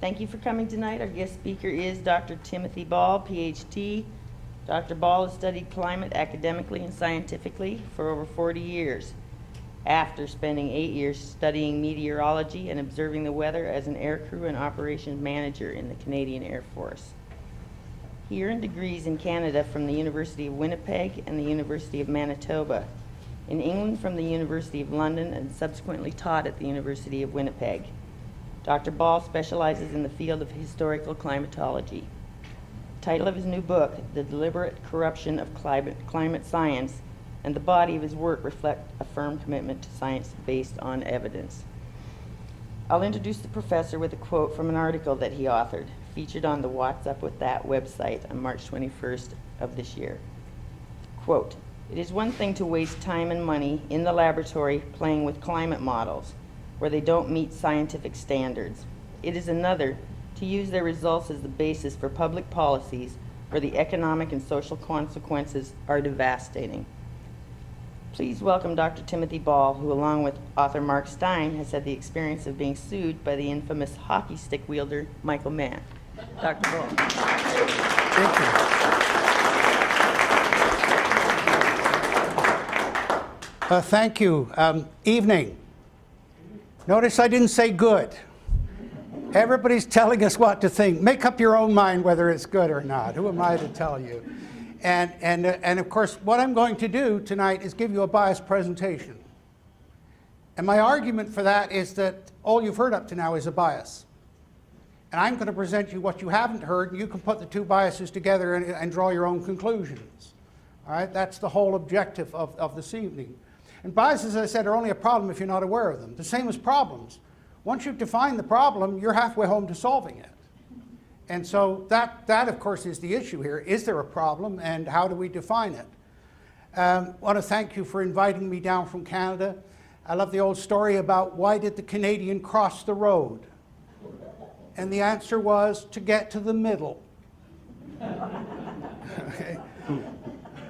Thank you for coming tonight. Our guest speaker is Dr. Timothy Ball, PhD. Dr. Ball has studied climate academically and scientifically for over 40 years, after spending 8 years studying meteorology and observing the weather as an aircrew and operations manager in the Canadian Air Force. He earned degrees in Canada from the University of Winnipeg and the University of Manitoba, in England from the University of London, and subsequently taught at the University of Winnipeg. Dr. Ball specializes in the field of historical climatology. The title of his new book, The Deliberate Corruption of Climate Science, and the body of his work reflect a firm commitment to science based on evidence. I'll introduce the professor with a quote from an article that he authored, featured on the What's Up With That website on March 21st of this year. Quote, "It is one thing to waste time and money in the laboratory playing with climate models where they don't meet scientific standards. It is another to use their results as the basis for public policies where the economic and social consequences are devastating." Please welcome Dr. Timothy Ball, who along with author Mark Stein has had the experience of being sued by the infamous hockey stick wielder Michael Mann. Dr. Ball. Thank you. Thank you. Evening. Notice I didn't say good. Everybody's telling us what to think. Make up your own mind whether it's good or not. Who am I to tell you? And of course, what I'm going to do tonight is give you a biased presentation. And my argument for that is that all you've heard up to now is a bias. And I'm going to present you what you haven't heard, and you can put the two biases together and draw your own conclusions. All right? That's the whole objective of this evening. And biases, as I said, are only a problem if you're not aware of them. The same as problems. Once you've defined the problem, you're halfway home to solving it. And so that of course, is the issue here. Is there a problem, and how do we define it? I want to thank you for inviting me down from Canada. I love the old story about why did the Canadian cross the road? And the answer was to get to the middle. Okay.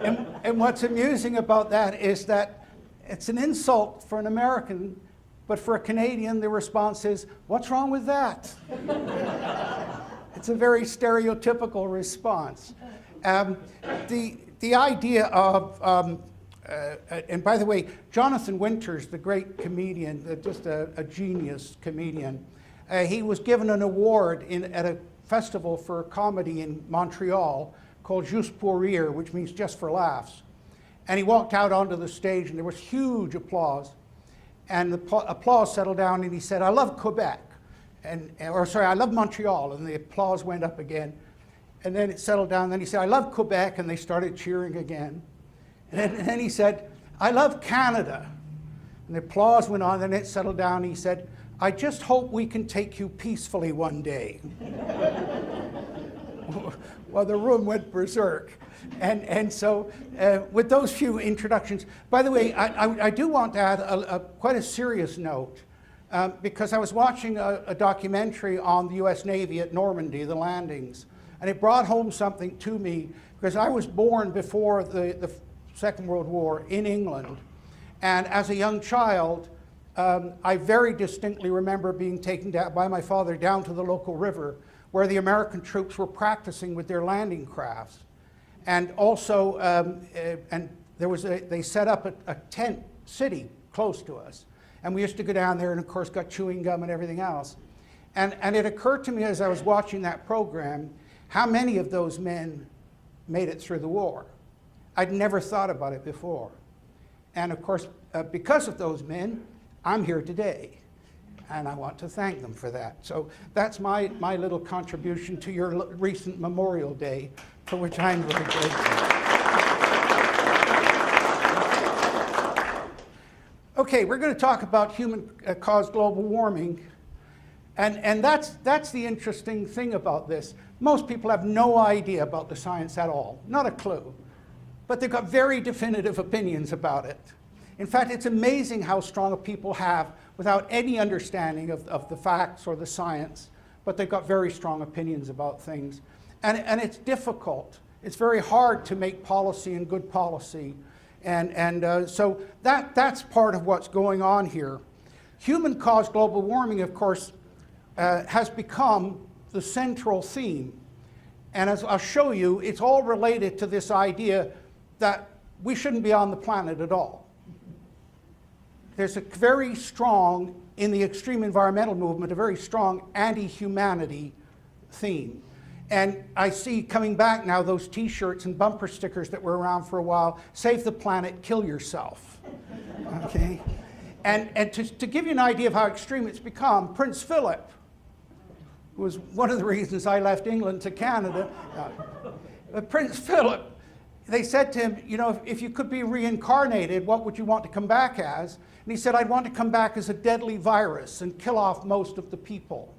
And what's amusing about that is that it's an insult for an American, but for a Canadian, the response is, "What's wrong with that?" It's a very stereotypical response. The idea of, and by the way, Jonathan Winters, the great comedian, just a genius comedian, he was given an award at a festival for comedy in Montreal called Juste pour rire, which means just for laughs. And he walked out onto the stage, and there was huge applause. And the applause settled down, and he said, "I love Quebec." I love Montreal, and the applause went up again. And then it settled down, and then he said, "I love Quebec," and they started cheering again. And then he said, "I love Canada." And the applause went on, and it settled down, and he said, "I just hope we can take you peacefully one day." Well, the room went berserk. And so with those few introductions, by the way, I do want to add quite a serious note, because I was watching a documentary on the US Navy at Normandy, the landings, and it brought home something to me, because I was born before the Second World War in England. And as a young child, I very distinctly remember being taken down by my father down to the local river where the American troops were practicing with their landing crafts. And also, and they set up a tent city close to us. And we used to go down there and, of course, got chewing gum and everything else. And it occurred to me as I was watching that program how many of those men made it through the war. I'd never thought about it before. And, of course, because of those men, I'm here today. And I want to thank them for that. So that's my little contribution to your recent Memorial Day, for which I'm very grateful. Okay, we're going to talk about human-caused global warming. And that's the interesting thing about this. Most people have no idea about the science at all, not a clue. But they've got very definitive opinions about it. In fact, it's amazing how strong a people have without any understanding of the facts or the science, but they've got very strong opinions about things. And it's difficult. It's very hard to make policy and good policy. So that's part of what's going on here. Human-caused global warming, of course, has become the central theme. And as I'll show you, it's all related to this idea that we shouldn't be on the planet at all. There's a very strong, in the extreme environmental movement, a very strong anti-humanity theme. And I see coming back now those t-shirts and bumper stickers that were around for a while, save the planet, kill yourself. Okay? And to give you an idea of how extreme it's become, Prince Philip, who was one of the reasons I left England to Canada, Prince Philip, they said to him, you know, if you could be reincarnated, what would you want to come back as? And he said, I'd want to come back as a deadly virus and kill off most of the people.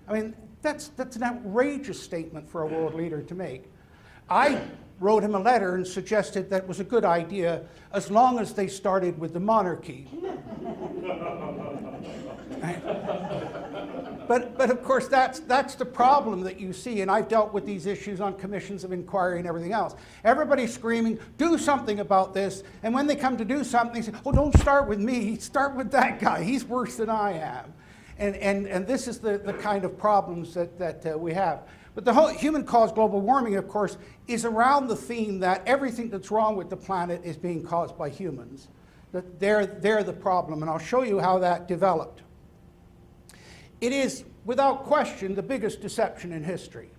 I mean, that's an outrageous statement for a world leader to make. I wrote him a letter and suggested that was a good idea as long as they started with the monarchy. But of course, that's the problem that you see, and I've dealt with these issues on commissions of inquiry and everything else. Everybody's screaming, do something about this, and when they come to do something, they say, oh, don't start with me, start with that guy, he's worse than I am. And this is the kind of problems that we have. But the whole human-caused global warming, of course, is around the theme that everything that's wrong with the planet is being caused by humans. That they're the problem, and I'll show you how that developed. It is, without question, the biggest deception in history.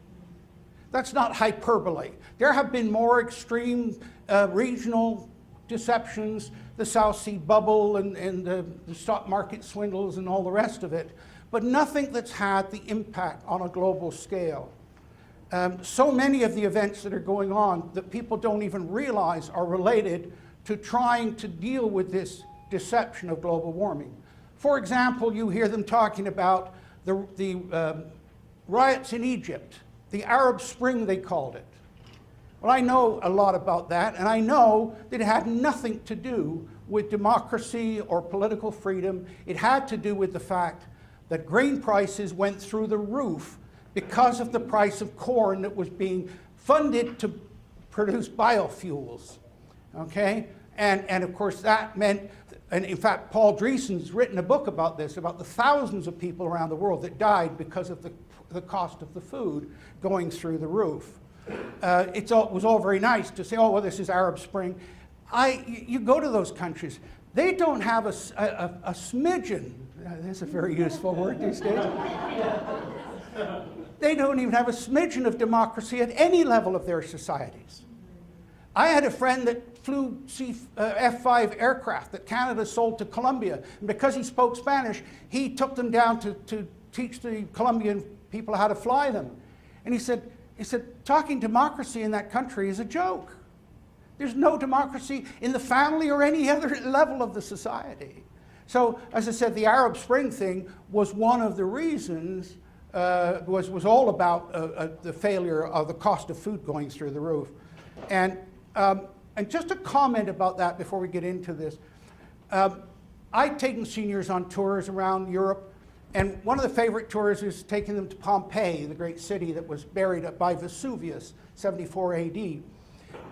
That's not hyperbole. There have been more extreme regional deceptions, the South Sea bubble and the stock market swindles and all the rest of it, but nothing that's had the impact on a global scale. So many of the events that are going on that people don't even realize are related to trying to deal with this deception of global warming. For example, you hear them talking about the riots in Egypt, the Arab Spring they called it. Well, I know a lot about that, and I know that it had nothing to do with democracy or political freedom. It had to do with the fact that grain prices went through the roof because of the price of corn that was being funded to produce biofuels, okay? And of course that meant, and in fact Paul Dreesen's written a book about this, about the thousands of people around the world that died because of the cost of the food going through the roof. It was all very nice to say, oh, well, this is Arab Spring. You go to those countries, they don't have a smidgen, that's a very useful word these days. They don't even have a smidgen of democracy at any level of their societies. I had a friend that flew F-5 aircraft that Canada sold to Colombia, and because he spoke Spanish, he took them down to teach the Colombian people how to fly them. And he said, talking democracy in that country is a joke. There's no democracy in the family or any other level of the society. So, as I said, the Arab Spring thing was one of the reasons, was all about the failure of the cost of food going through the roof. And just a comment about that before we get into this. I've taken seniors on tours around Europe, and one of the favorite tours is taking them to Pompeii, the great city that was buried by Vesuvius, 74 AD.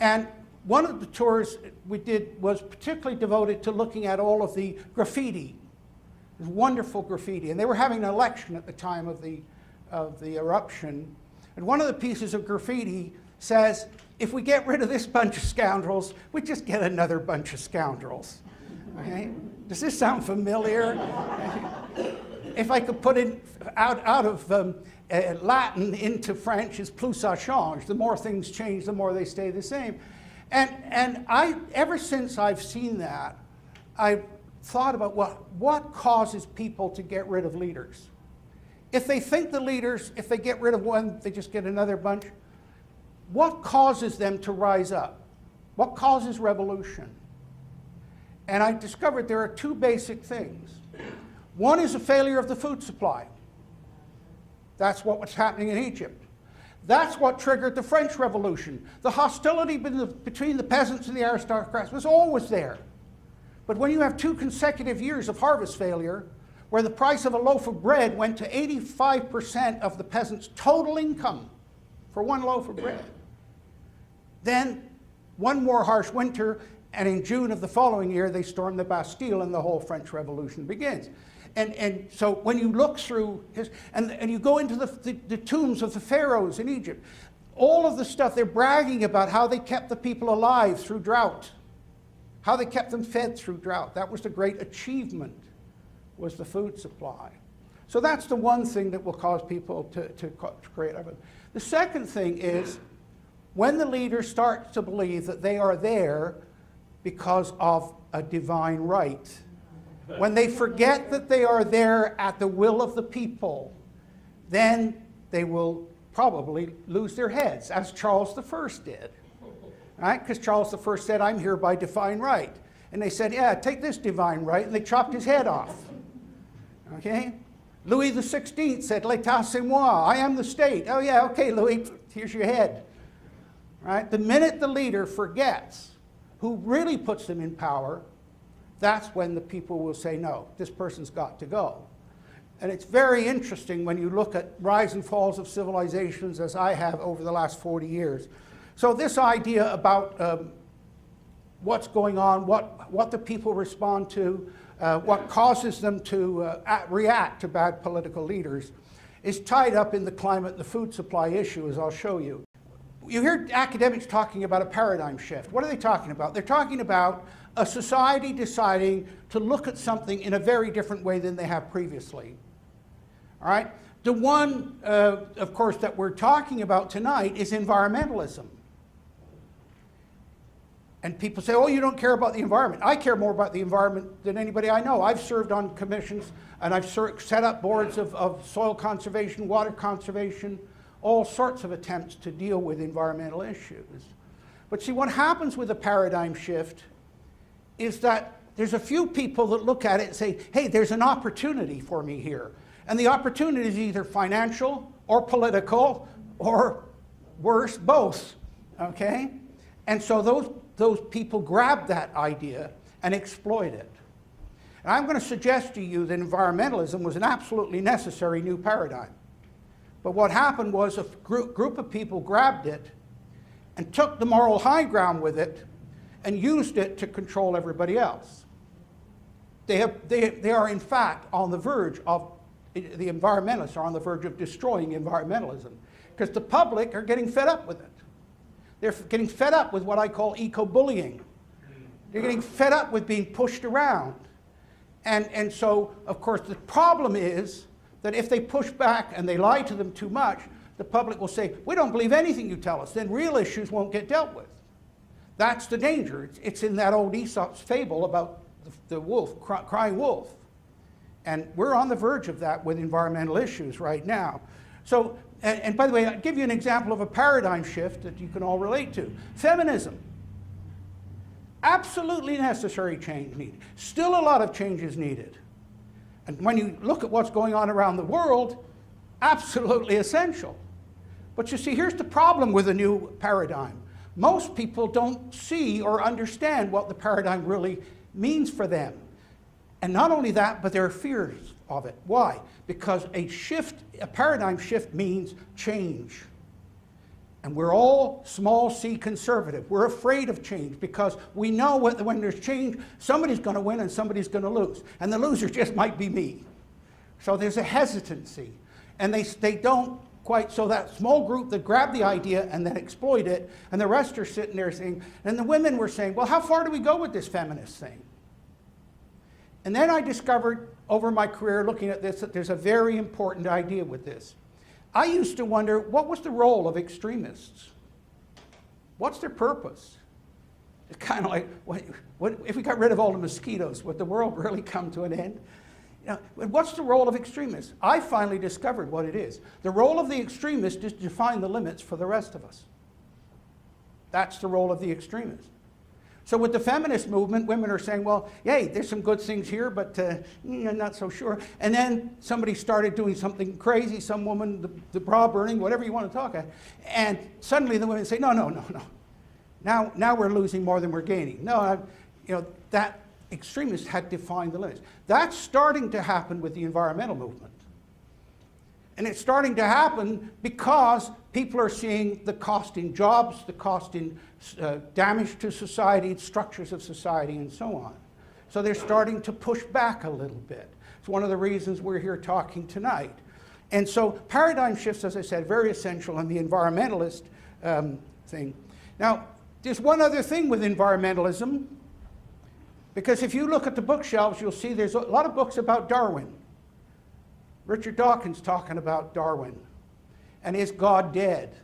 And one of the tours we did was particularly devoted to looking at all of the graffiti. It was wonderful graffiti. And they were having an election at the time of the eruption. And one of the pieces of graffiti says, if we get rid of this bunch of scoundrels, we just get another bunch of scoundrels. Okay? Does this sound familiar? If I could put it out of Latin into French, is plus ça change. The more things change, the more they stay the same. And ever since I've seen that, I've thought about what causes people to get rid of leaders. If they think the leaders, if they get rid of one, they just get another bunch. What causes them to rise up? What causes revolution? And I discovered there are two basic things. One is a failure of the food supply. That's what was happening in Egypt. That's what triggered the French Revolution. The hostility between the peasants and the aristocrats was always there. But when you have 2 consecutive years of harvest failure, where the price of a loaf of bread went to 85% of the peasant's total income for one loaf of bread, then one more harsh winter, and in June of the following year, they stormed the Bastille and the whole French Revolution begins. And so when you look through his, and you go into the tombs of the pharaohs in Egypt, all of the stuff, they're bragging about how they kept the people alive through drought, how they kept them fed through drought. That was the great achievement, was the food supply. So that's the one thing that will cause people to create evidence. The second thing is when the leader starts to believe that they are there because of a divine right, when they forget that they are there at the will of the people, then they will probably lose their heads, as Charles I did. Right? Because Charles I said, I'm here by divine right. And they said, yeah, take this divine right, and they chopped his head off. Okay? Louis XVI said, l'état c'est moi, I am the state. Oh yeah, okay, Louis, here's your head. Right? The minute the leader forgets who really puts them in power, that's when the people will say, no, this person's got to go. And it's very interesting when you look at rise and falls of civilizations, as I have over the last 40 years. So this idea about what's going on, what the people respond to, what causes them to react to bad political leaders, is tied up in the climate and the food supply issue, as I'll show you. You hear academics talking about a paradigm shift. What are they talking about? They're talking about a society deciding to look at something in a very different way than they have previously. All right? The one, of course, that we're talking about tonight is environmentalism. And people say, oh, you don't care about the environment. I care more about the environment than anybody I know. I've served on commissions, and I've set up boards of soil conservation, water conservation, all sorts of attempts to deal with environmental issues. But see, what happens with a paradigm shift is that there's a few people that look at it and say, hey, there's an opportunity for me here. And the opportunity is either financial or political or worse, both, okay? And so those people grab that idea and exploit it. And I'm going to suggest to you that environmentalism was an absolutely necessary new paradigm. But what happened was a group of people grabbed it and took the moral high ground with it and used it to control everybody else. They are in fact on the verge of, the environmentalists are on the verge of destroying environmentalism, because the public are getting fed up with it. They're getting fed up with what I call eco-bullying. They're getting fed up with being pushed around. And so, of course, the problem is that if they push back and they lie to them too much, the public will say, we don't believe anything you tell us. Then real issues won't get dealt with. That's the danger. It's in that old Aesop's fable about the wolf, crying wolf. And we're on the verge of that with environmental issues right now. So, and by the way, I'll give you an example of a paradigm shift that you can all relate to. Feminism. Absolutely necessary change needed. Still a lot of change is needed. And when you look at what's going on around the world, absolutely essential. But you see, here's the problem with the new paradigm. Most people don't see or understand what the paradigm really means for them. And not only that, but there are fears of it. Why? Because a paradigm shift means change. And we're all small c conservative. We're afraid of change because we know when there's change, somebody's going to win and somebody's going to lose. And the loser just might be me. So there's a hesitancy. And they don't quite, so that small group that grabbed the idea and then exploit it, and the rest are sitting there saying, and the women were saying, well, how far do we go with this feminist thing? And then I discovered over my career looking at this that there's a very important idea with this. I used to wonder, what was the role of extremists? What's their purpose? It's kind of like, what, if we got rid of all the mosquitoes, would the world really come to an end? You know, what's the role of extremists? I finally discovered what it is. The role of the extremist is to define the limits for the rest of us. That's the role of the extremist. So with the feminist movement, women are saying, well, yay, there's some good things here, but not so sure. And then somebody started doing something crazy, some woman, the bra burning, whatever you want to talk at. And suddenly the women say, no. Now we're losing more than we're gaining. No, that extremist had defined the limits. That's starting to happen with the environmental movement. And it's starting to happen because people are seeing the cost in jobs, the cost in damage to society, structures of society, and so on. So they're starting to push back a little bit. It's one of the reasons we're here talking tonight. And so paradigm shifts, as I said, very essential in the environmentalist thing. Now, there's one other thing with environmentalism, because if you look at the bookshelves, you'll see there's a lot of books about Darwin. Richard Dawkins talking about Darwin. And is God dead?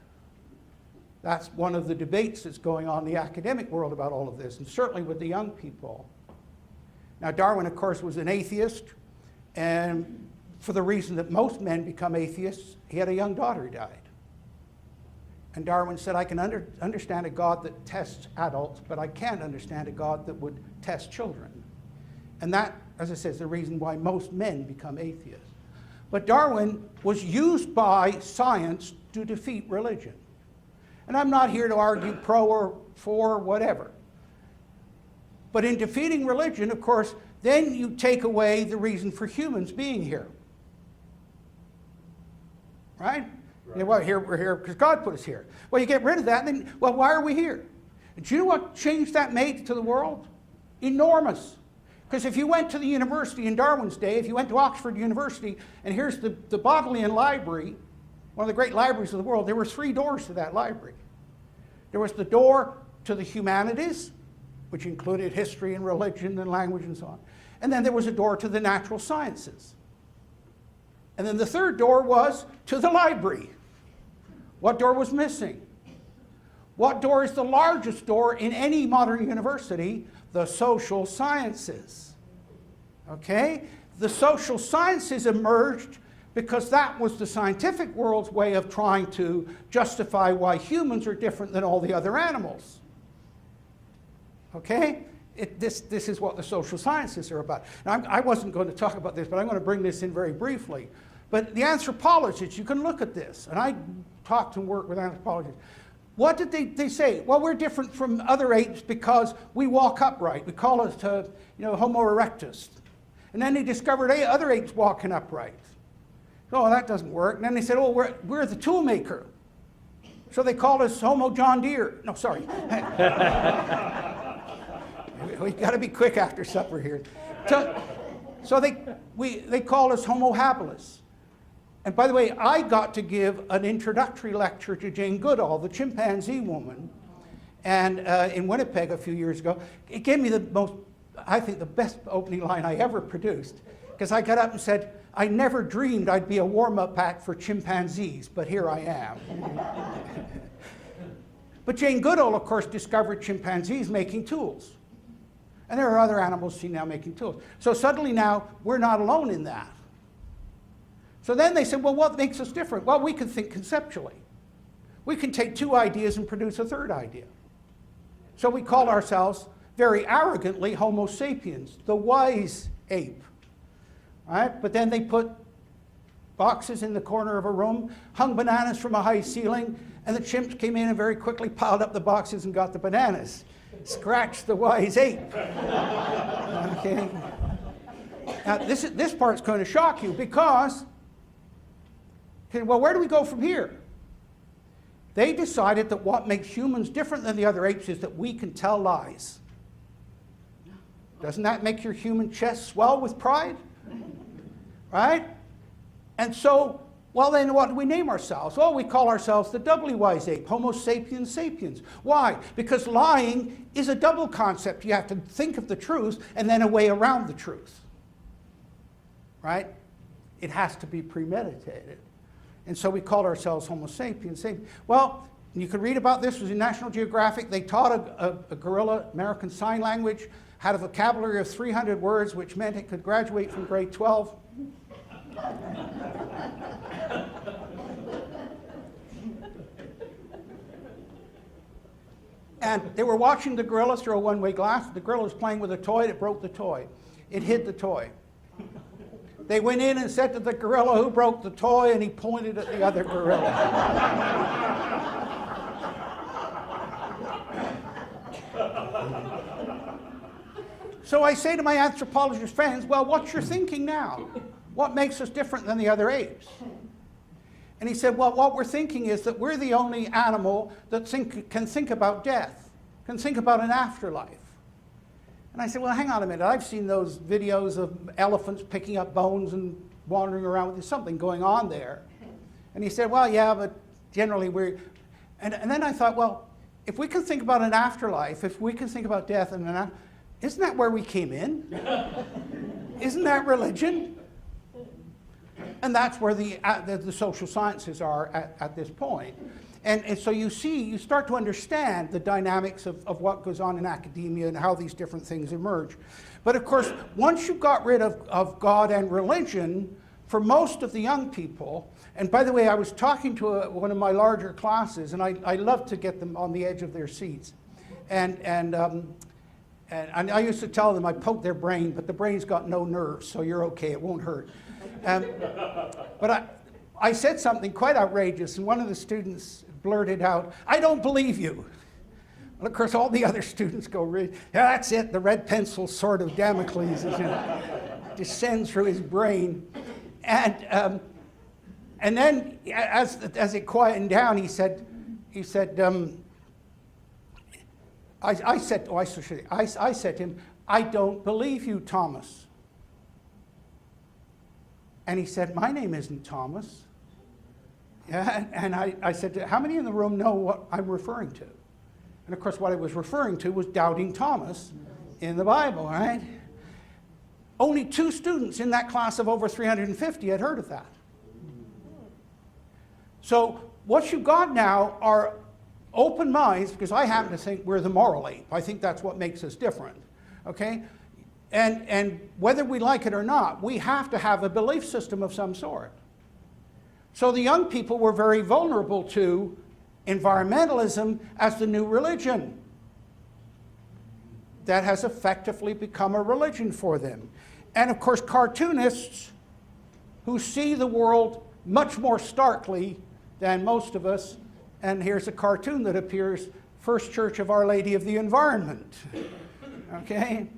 That's one of the debates that's going on in the academic world about all of this, and certainly with the young people. Now, Darwin, of course, was an atheist, and for the reason that most men become atheists, he had a young daughter who died. And Darwin said, I can understand a God that tests adults, but I can't understand a God that would test children. And that, as I said, is the reason why most men become atheists. But Darwin was used by science to defeat religion. And I'm not here to argue pro or for, whatever. But in defeating religion, of course, then you take away the reason for humans being here. Right? Yeah, well, we're here because God put us here. Well, you get rid of that, and then, well, why are we here? And do you know what change that made to the world? Enormous. Because if you went to the university in Darwin's day, if you went to Oxford University, and here's the Bodleian Library, one of the great libraries of the world, there were 3 doors to that library. There was the door to the humanities, which included history and religion and language and so on. And then there was a door to the natural sciences. And then the 3rd door was to the library. What door was missing? What door is the largest door in any modern university? The social sciences. Okay? The social sciences emerged because that was the scientific world's way of trying to justify why humans are different than all the other animals. Okay? This is what the social sciences are about. Now, I wasn't going to talk about this, but I'm going to bring this in very briefly. But the anthropologists, you can look at this, and I talked and worked with anthropologists. What did they say? Well, we're different from other apes because we walk upright. We call it, Homo erectus. And then they discovered other apes walking upright. Oh, that doesn't work. And then they said, oh, we're the tool maker. So they called us Homo John Deere. No, sorry. We've got to be quick after supper here. So they called us Homo habilis. And by the way, I got to give an introductory lecture to Jane Goodall, the chimpanzee woman, and in Winnipeg a few years ago. It gave me the best opening line I ever produced, because I got up and said, I never dreamed I'd be a warm-up act for chimpanzees, but here I am. But Jane Goodall, of course, discovered chimpanzees making tools. And there are other animals seen now making tools. So suddenly now, we're not alone in that. So then they said, well, what makes us different? Well, we can think conceptually. We can take 2 ideas and produce a 3rd idea. So we call ourselves, very arrogantly, Homo sapiens, the wise ape. Right? But then they put boxes in the corner of a room, hung bananas from a high ceiling, and the chimps came in and very quickly piled up the boxes and got the bananas. Scratch the wise ape. Okay? Now, this part's going to shock you because, well, where do we go from here? They decided that what makes humans different than the other apes is that we can tell lies. Doesn't that make your human chest swell with pride? Right? And so, well, then what do we name ourselves? Well, we call ourselves the doubly wise ape, Homo sapiens sapiens. Why? Because lying is a double concept. You have to think of the truth and then a way around the truth. Right? It has to be premeditated. And so we called ourselves Homo sapiens sapiens. Well, you could read about this. It was in National Geographic. They taught a gorilla American Sign Language, had a vocabulary of 300 words, which meant it could graduate from grade 12. And they were watching the gorilla through a one-way glass. The gorilla was playing with a toy. It broke the toy. It hid the toy. They went in and said to the gorilla, who broke the toy? And he pointed at the other gorilla. So I say to my anthropologist friends, well, what's your thinking now? What makes us different than the other apes? And he said, well, what we're thinking is that we're the only animal that can think about death, can think about an afterlife. And I said, well, hang on a minute. I've seen those videos of elephants picking up bones and wandering around. There's something going on there. And he said, well, yeah, but generally we're... And then I thought, well, if we can think about an afterlife, if we can think about death, isn't that where we came in? Isn't that religion? And that's where the social sciences are at this point. And so you start to understand the dynamics of what goes on in academia and how these different things emerge. But of course, once you got rid of God and religion, for most of the young people, and by the way, I was talking to one of my larger classes, and I love to get them on the edge of their seats. And I used to tell them I poked their brain, but the brain's got no nerves, so you're okay, it won't hurt. But I said something quite outrageous, and one of the students blurted out, "I don't believe you." And of course, all the other students go, "Yeah, that's it, the red pencil sword of Damocles descends through his brain." And then, as it quietened down, I said, I said to him, "I don't believe you, Thomas." And he said, "My name isn't Thomas." Yeah, and I said, "How many in the room know what I'm referring to?" And of course, what I was referring to was doubting Thomas in the Bible, right? Only 2 students in that class of over 350 had heard of that. So what you've got now are open minds, because I happen to think we're the moral ape. I think that's what makes us different, okay? And whether we like it or not, we have to have a belief system of some sort. So the young people were very vulnerable to environmentalism as the new religion that has effectively become a religion for them. And of course, cartoonists who see the world much more starkly than most of us, and here's a cartoon that appears, First Church of Our Lady of the Environment, okay?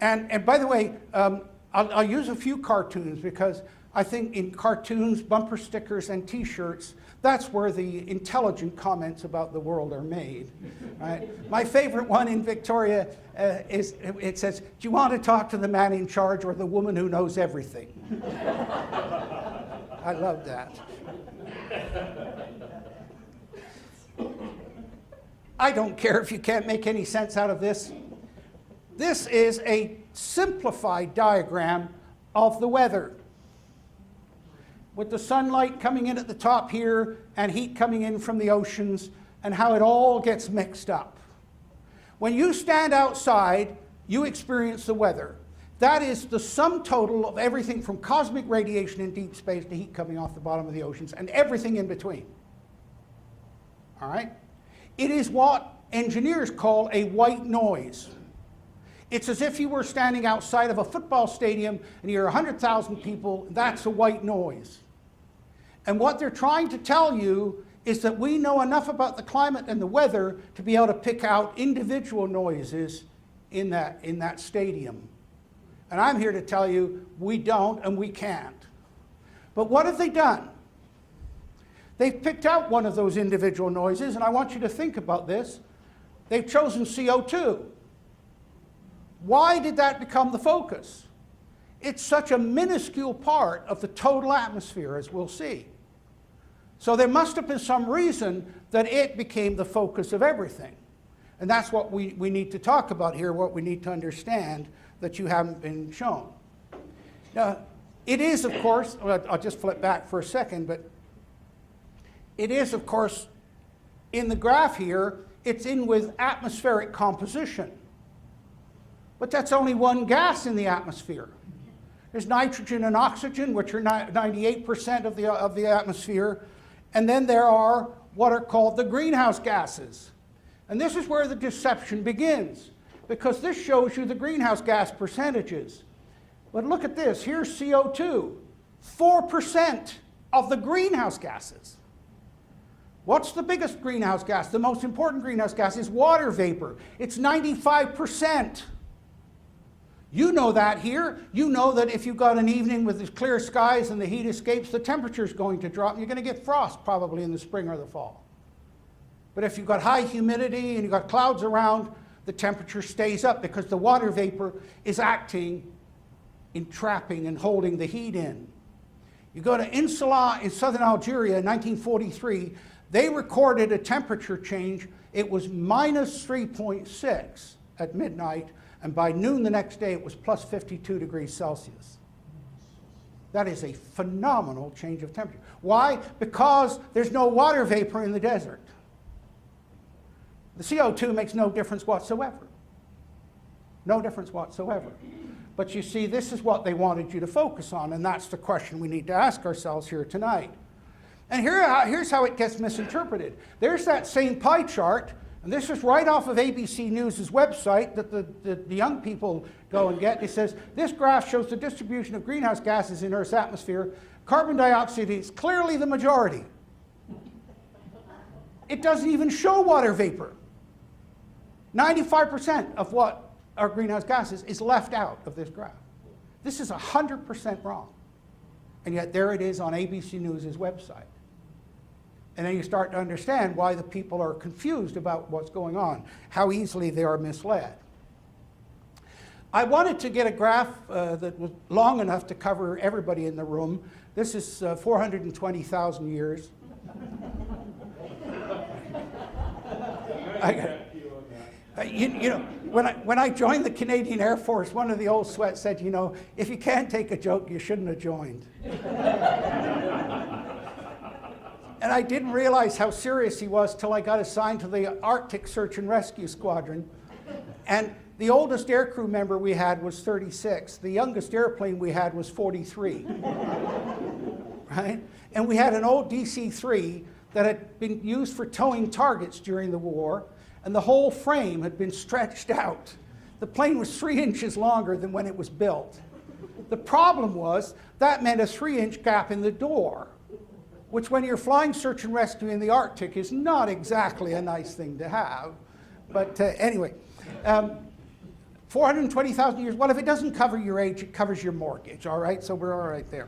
And by the way, I'll use a few cartoons because I think in cartoons, bumper stickers, and T-shirts, that's where the intelligent comments about the world are made. Right? My favorite one in Victoria it says, "Do you want to talk to the man in charge or the woman who knows everything?" I love that. I don't care if you can't make any sense out of this. This is a simplified diagram of the weather, with the sunlight coming in at the top here and heat coming in from the oceans, and how it all gets mixed up. When you stand outside, you experience the weather. That is the sum total of everything from cosmic radiation in deep space to heat coming off the bottom of the oceans and everything in between. All right? It is what engineers call a white noise. It's as if you were standing outside of a football stadium and you're 100,000 people. That's a white noise. And what they're trying to tell you is that we know enough about the climate and the weather to be able to pick out individual noises in that stadium. And I'm here to tell you we don't and we can't. But what have they done? They've picked out one of those individual noises, and I want you to think about this. They've chosen CO2. Why did that become the focus? It's such a minuscule part of the total atmosphere, as we'll see. So there must have been some reason that it became the focus of everything. And that's what we need to talk about here, what we need to understand that you haven't been shown. Now, it is, of course, I'll just flip back for a second, but it is, of course, in the graph here, it's in with atmospheric composition. But that's only one gas in the atmosphere. There's nitrogen and oxygen, which are 98% of the atmosphere. And then there are what are called the greenhouse gases. And this is where the deception begins, because this shows you the greenhouse gas percentages. But look at this. Here's CO2, 4% of the greenhouse gases. What's the biggest greenhouse gas? The most important greenhouse gas is water vapor. It's 95%. You know that here. You know that if you've got an evening with clear skies and the heat escapes, the temperature's going to drop and you're going to get frost probably in the spring or the fall. But if you've got high humidity and you've got clouds around, the temperature stays up because the water vapor is acting in trapping and holding the heat in. You go to Insula in southern Algeria in 1943, they recorded a temperature change. It was minus 3.6 at midnight, and by noon the next day it was plus 52 degrees Celsius. That is a phenomenal change of temperature. Why? Because there's no water vapor in the desert. The CO2 makes no difference whatsoever. No difference whatsoever. But you see, this is what they wanted you to focus on, and that's the question we need to ask ourselves here tonight. And here's how it gets misinterpreted. There's that same pie chart, and this is right off of ABC News' website that the young people go and get. It says, this graph shows the distribution of greenhouse gases in Earth's atmosphere. Carbon dioxide is clearly the majority. It doesn't even show water vapor. 95% of what our greenhouse gases is left out of this graph. This is 100% wrong. And yet there it is on ABC News' website. And then you start to understand why the people are confused about what's going on, how easily they are misled. I wanted to get a graph that was long enough to cover everybody in the room. This is 420,000 years. You know, when I joined the Canadian Air Force, one of the old sweats said, you know, if you can't take a joke, you shouldn't have joined. And I didn't realize how serious he was till I got assigned to the Arctic Search and Rescue Squadron. And the oldest aircrew member we had was 36. The youngest airplane we had was 43. Right? And we had an old DC-3 that had been used for towing targets during the war, and the whole frame had been stretched out. The plane was 3 inches longer than when it was built. The problem was that meant a 3-inch gap in the door, which when you're flying search and rescue in the Arctic is not exactly a nice thing to have. But anyway, 420,000 years, well, if it doesn't cover your age, it covers your mortgage, all right? So we're all right there.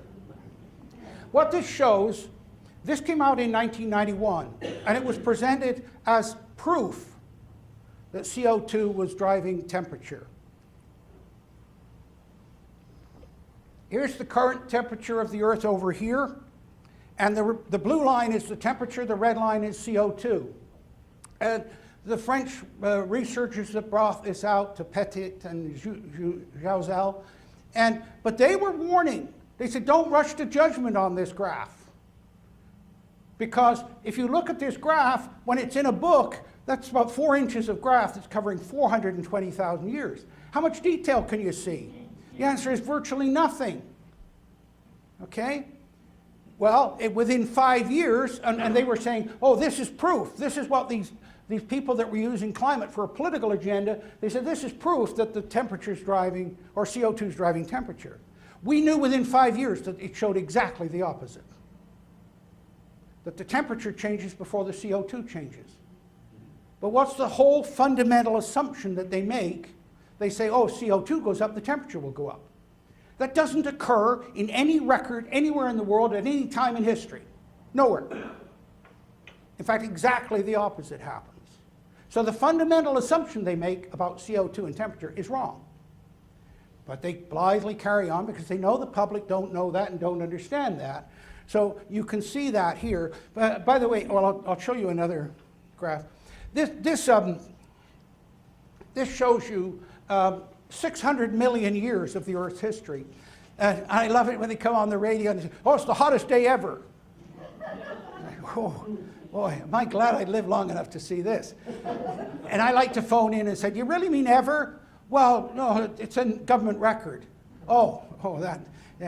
What this shows, this came out in 1991, and it was presented as proof that CO2 was driving temperature. Here's the current temperature of the Earth over here, and the blue line is the temperature, the red line is CO2. And the French researchers that brought this out, to Petit and Jouzel, but they were warning. They said, don't rush to judgment on this graph. Because if you look at this graph, when it's in a book, that's about 4 inches of graph that's covering 420,000 years. How much detail can you see? The answer is virtually nothing. Okay? Well, within 5 years, and they were saying, oh, this is proof. This is what these people that were using climate for a political agenda, they said this is proof that the temperature's driving, or CO2's driving temperature. We knew within 5 years that it showed exactly the opposite. That the temperature changes before the CO2 changes. But what's the whole fundamental assumption that they make? They say, oh, CO2 goes up, the temperature will go up. That doesn't occur in any record anywhere in the world at any time in history. Nowhere. In fact, exactly the opposite happens. So the fundamental assumption they make about CO2 and temperature is wrong. But they blithely carry on because they know the public don't know that and don't understand that. So you can see that here. By the way, well, I'll show you another graph. This shows you 600 million years of the Earth's history. I love it when they come on the radio and say, oh, it's the hottest day ever. Oh, boy, am I glad I lived long enough to see this. And I like to phone in and say, do you really mean ever? Well, no, it's in government record. Oh, that.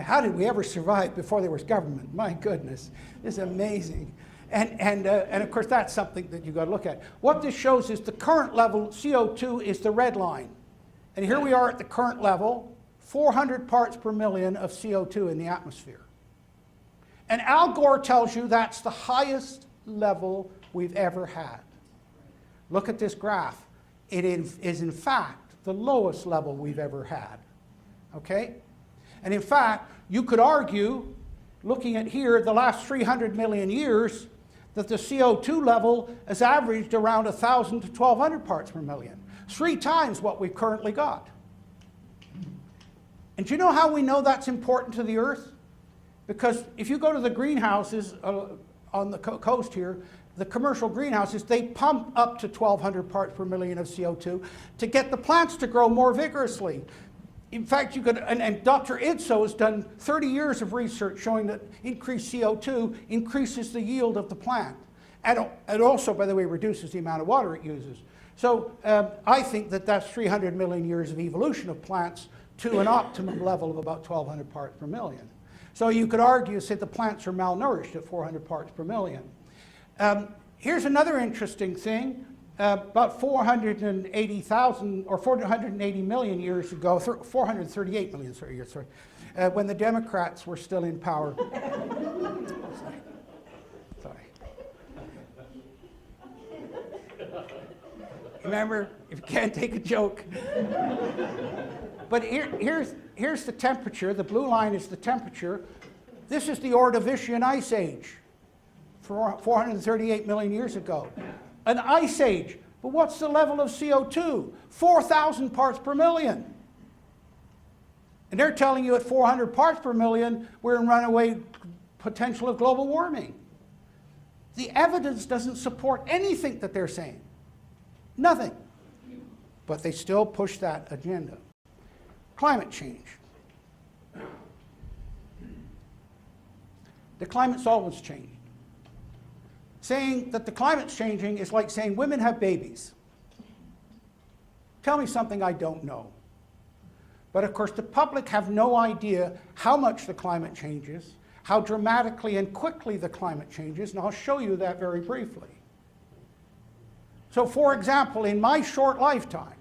How did we ever survive before there was government? My goodness, this is amazing. And of course, that's something that you've got to look at. What this shows is the current level, CO2 is the red line. And here we are at the current level, 400 parts per million of CO2 in the atmosphere. And Al Gore tells you that's the highest level we've ever had. Look at this graph. It is in fact the lowest level we've ever had. Okay? And in fact, you could argue, looking at here, the last 300 million years, that the CO2 level has averaged around 1,000 to 1,200 parts per million. 3 times what we've currently got. And do you know how we know that's important to the Earth? Because if you go to the greenhouses on the coast here, the commercial greenhouses, they pump up to 1,200 parts per million of CO2 to get the plants to grow more vigorously. In fact, you could, and Dr. Idso has done 30 years of research showing that increased CO2 increases the yield of the plant. And it also, by the way, reduces the amount of water it uses. So I think that that's 300 million years of evolution of plants to an optimum level of about 1,200 parts per million. So you could argue, say, the plants are malnourished at 400 parts per million. Here's another interesting thing. About 480,000 or 480 million years ago, 438 million years, sorry, when the Democrats were still in power. Sorry. Remember, if you can't take a joke. But here's the temperature. The blue line is the temperature. This is the Ordovician Ice Age, 438 million years ago. An ice age. But what's the level of CO2? 4,000 parts per million. And they're telling you at 400 parts per million, we're in runaway potential of global warming. The evidence doesn't support anything that they're saying. Nothing. But they still push that agenda. Climate change. The climate's always changed. Saying that the climate's changing is like saying women have babies. Tell me something I don't know. But of course, the public have no idea how much the climate changes, how dramatically and quickly the climate changes, and I'll show you that very briefly. So for example, in my short lifetime,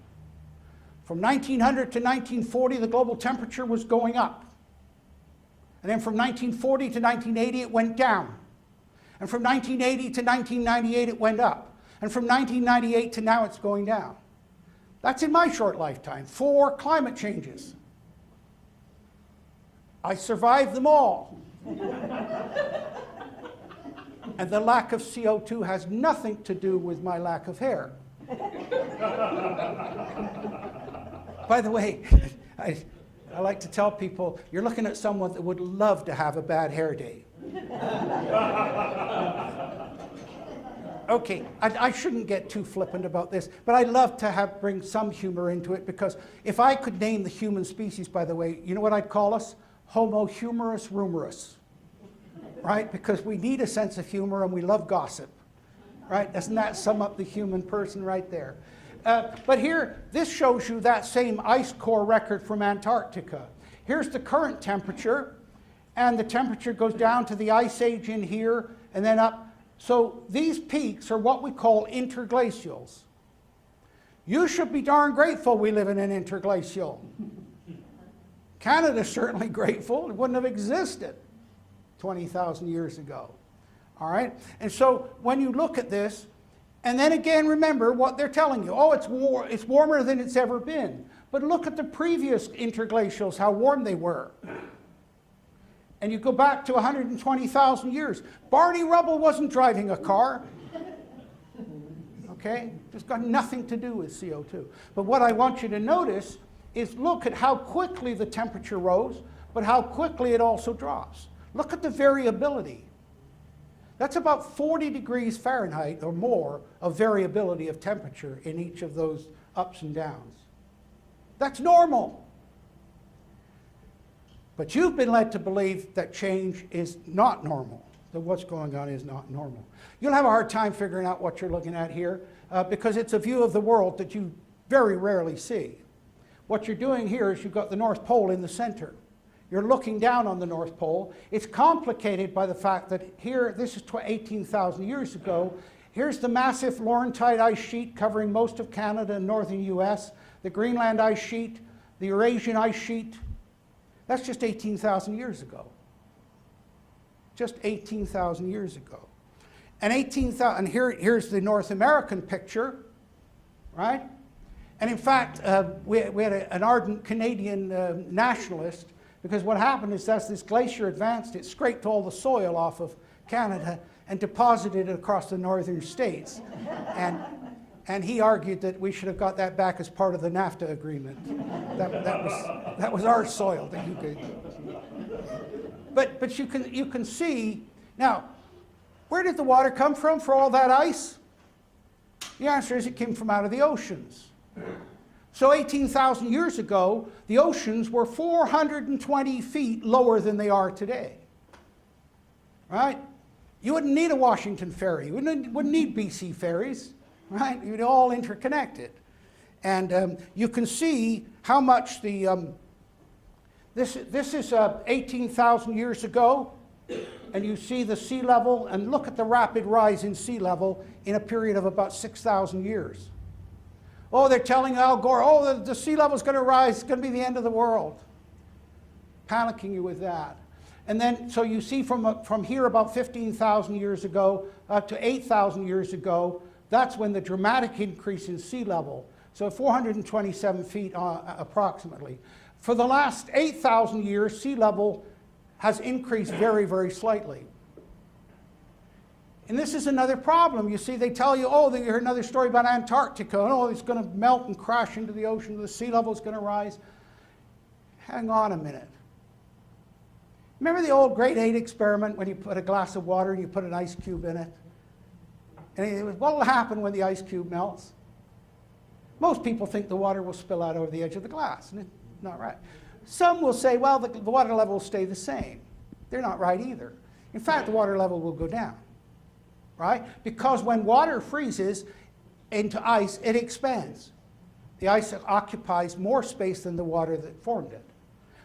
from 1900 to 1940, the global temperature was going up. And then from 1940 to 1980, it went down. And from 1980 to 1998, it went up. And from 1998 to now, it's going down. That's in my short lifetime, 4 climate changes. I survived them all. And the lack of CO2 has nothing to do with my lack of hair. By the way, I like to tell people, you're looking at someone that would love to have a bad hair day. Okay, I shouldn't get too flippant about this, but I'd love to bring some humor into it, because if I could name the human species, by the way, you know what I'd call us? Homo humorous rumorous, right? Because we need a sense of humor and we love gossip, right? Doesn't that sum up the human person right there? But here, this shows you that same ice core record from Antarctica. Here's the current temperature, and the temperature goes down to the ice age in here, and then up. So these peaks are what we call interglacials. You should be darn grateful we live in an interglacial. Canada's certainly grateful. It wouldn't have existed 20,000 years ago. All right? And so when you look at this, and then again, remember what they're telling you. Oh, it's warmer than it's ever been. But look at the previous interglacials, how warm they were. And you go back to 120,000 years. Barney Rubble wasn't driving a car. Okay? It's got nothing to do with CO2. But what I want you to notice is look at how quickly the temperature rose, but how quickly it also drops. Look at the variability. That's about 40 degrees Fahrenheit or more of variability of temperature in each of those ups and downs. That's normal. But you've been led to believe that change is not normal, that what's going on is not normal. You'll have a hard time figuring out what you're looking at here because it's a view of the world that you very rarely see. What you're doing here is you've got the North Pole in the center. You're looking down on the North Pole. It's complicated by the fact that here, this is 18,000 years ago. Here's the massive Laurentide ice sheet covering most of Canada and northern US, the Greenland ice sheet, the Eurasian ice sheet. That's just 18,000 years ago. Just 18,000 years ago. And here's the North American picture, right? And in fact, we had an ardent Canadian nationalist, because what happened is as this glacier advanced, it scraped all the soil off of Canada and deposited it across the northern states. And he argued that we should have got that back as part of the NAFTA agreement. That was our soil that you could. But you can see now, where did the water come from for all that ice? The answer is it came from out of the oceans. So 18,000 years ago, the oceans were 420 feet lower than they are today. Right? You wouldn't need a Washington ferry. You wouldn't need BC ferries. Right? You'd all interconnected. And you can see how much the... This is 18,000 years ago. And you see the sea level, and look at the rapid rise in sea level in a period of about 6,000 years. Oh, they're telling Al Gore, oh, the sea level's going to rise, it's going to be the end of the world. Panicking you with that. And then, so you see from here about 15,000 years ago up to 8,000 years ago, that's when the dramatic increase in sea level, so 427 feet approximately. For the last 8,000 years, sea level has increased very, very slightly. And this is another problem. You see, they tell you, oh, you heard another story about Antarctica, and oh, it's going to melt and crash into the ocean, the sea level is going to rise. Hang on a minute. Remember the old grade 8 experiment when you put a glass of water and you put an ice cube in it? And what will happen when the ice cube melts? Most people think the water will spill out over the edge of the glass, and it's not right. Some will say, well, the water level will stay the same. They're not right either. In fact, the water level will go down, right? Because when water freezes into ice, it expands. The ice occupies more space than the water that formed it.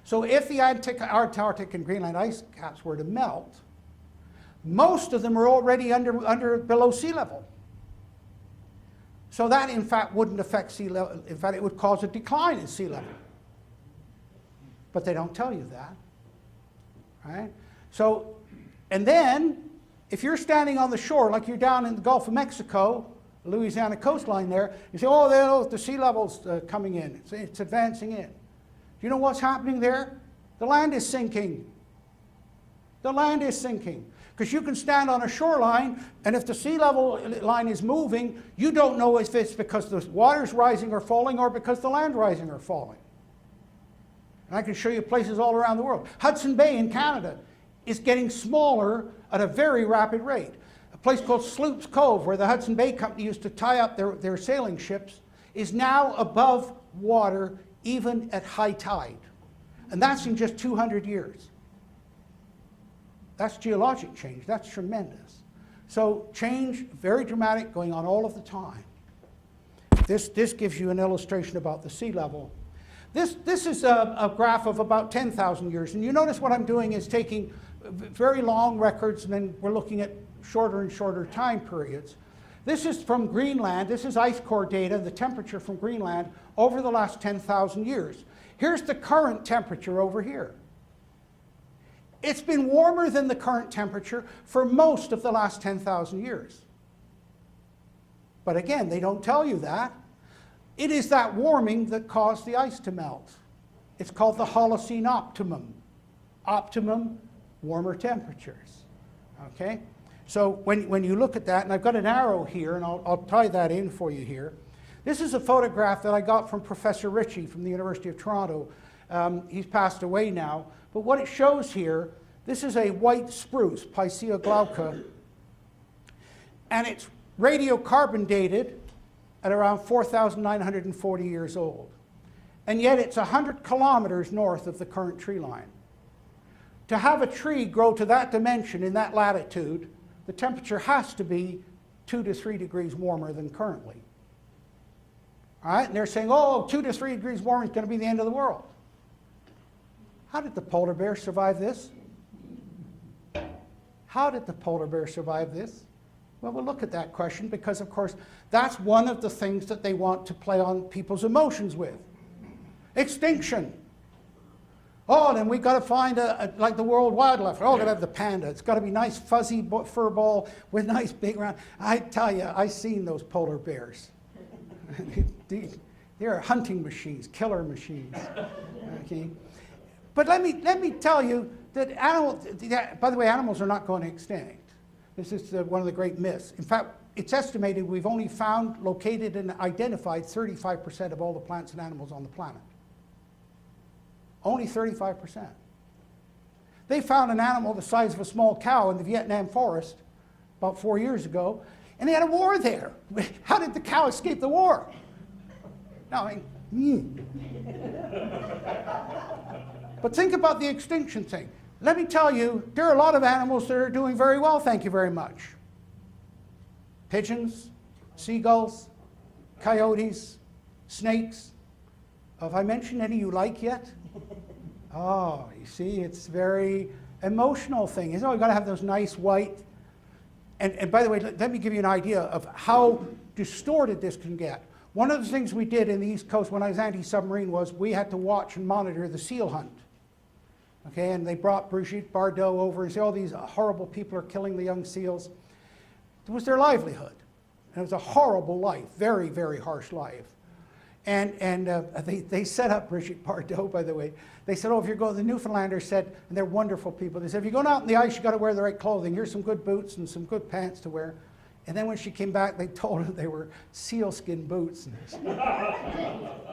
So if the Antarctic and Greenland ice caps were to melt, most of them are already below sea level. So that, in fact, wouldn't affect sea level. In fact, it would cause a decline in sea level. But they don't tell you that, right? So, and then, if you're standing on the shore, like you're down in the Gulf of Mexico, Louisiana coastline there, you say, oh, the sea level's coming in. It's advancing in. Do you know what's happening there? The land is sinking. The land is sinking. Because you can stand on a shoreline, and if the sea level line is moving, you don't know if it's because the water's rising or falling or because the land rising or falling. And I can show you places all around the world. Hudson Bay in Canada is getting smaller at a very rapid rate. A place called Sloops Cove, where the Hudson Bay Company used to tie up their sailing ships, is now above water even at high tide. And that's in just 200 years. That's geologic change. That's tremendous. So change, very dramatic, going on all of the time. This gives you an illustration about the sea level. This is a graph of about 10,000 years. And you notice what I'm doing is taking very long records, and then we're looking at shorter and shorter time periods. This is from Greenland. This is ice core data, the temperature from Greenland over the last 10,000 years. Here's the current temperature over here. It's been warmer than the current temperature for most of the last 10,000 years. But again, they don't tell you that. It is that warming that caused the ice to melt. It's called the Holocene optimum. Optimum warmer temperatures. Okay? So when you look at that, and I've got an arrow here, and I'll tie that in for you here. This is a photograph that I got from Professor Ritchie from the University of Toronto. He's passed away now. But what it shows here, this is a white spruce, Picea glauca, and it's radiocarbon dated at around 4,940 years old. And yet it's 100 kilometers north of the current tree line. To have a tree grow to that dimension in that latitude, the temperature has to be 2 to 3 degrees warmer than currently. All right, and they're saying, oh, 2 to 3 degrees warmer is going to be the end of the world. How did the polar bear survive this? How did the polar bear survive this? Well, we'll look at that question because, of course, that's one of the things that they want to play on people's emotions with. Extinction. Oh, then we've got to find, like the World Wildlife. Oh, we're going to have the panda. It's got to be nice, fuzzy fur ball with nice big round. I tell you, I've seen those polar bears. They're hunting machines, killer machines. Okay? But let me tell you that by the way, animals are not going extinct. This is one of the great myths. In fact, it's estimated we've only found, located, and identified 35% of all the plants and animals on the planet. Only 35%. They found an animal the size of a small cow in the Vietnam forest about 4 years ago, and they had a war there. How did the cow escape the war? No, I mean, But think about the extinction thing. Let me tell you, there are a lot of animals that are doing very well, thank you very much. Pigeons, seagulls, coyotes, snakes. Have I mentioned any you like yet? Oh, you see, it's very emotional thing. You know, you've got to have those nice white. And by the way, let me give you an idea of how distorted this can get. One of the things we did in the East Coast when I was anti-submarine was we had to watch and monitor the seal hunt. Okay, and they brought Brigitte Bardot over and said, oh, these horrible people are killing the young seals. It was their livelihood. And it was a horrible life, very, very harsh life. And they set up Brigitte Bardot, by the way. They said, oh, if you're going, the Newfoundlanders said, and they're wonderful people, they said, if you're going out in the ice, you've got to wear the right clothing. Here's some good boots and some good pants to wear. And then when she came back, they told her they were sealskin boots.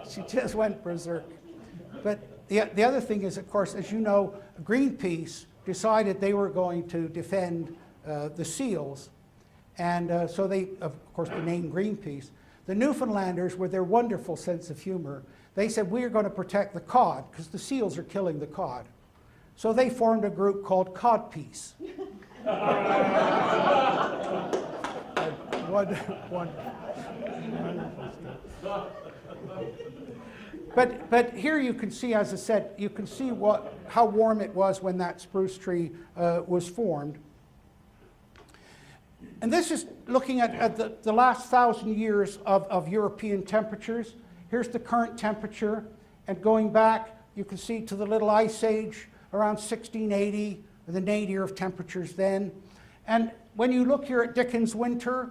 She just went berserk. But the other thing is, of course, as you know, Greenpeace decided they were going to defend the seals. And so they, of course, the name Greenpeace. The Newfoundlanders, with their wonderful sense of humor, they said, we are going to protect the cod, because the seals are killing the cod. So they formed a group called Codpeace. But here you can see, as I said, you can see how warm it was when that spruce tree was formed. And this is looking at the last 1,000 years of European temperatures. Here's the current temperature. And going back, you can see to the Little Ice Age, around 1680, the nadir of temperatures then. And when you look here at Dickens' winter,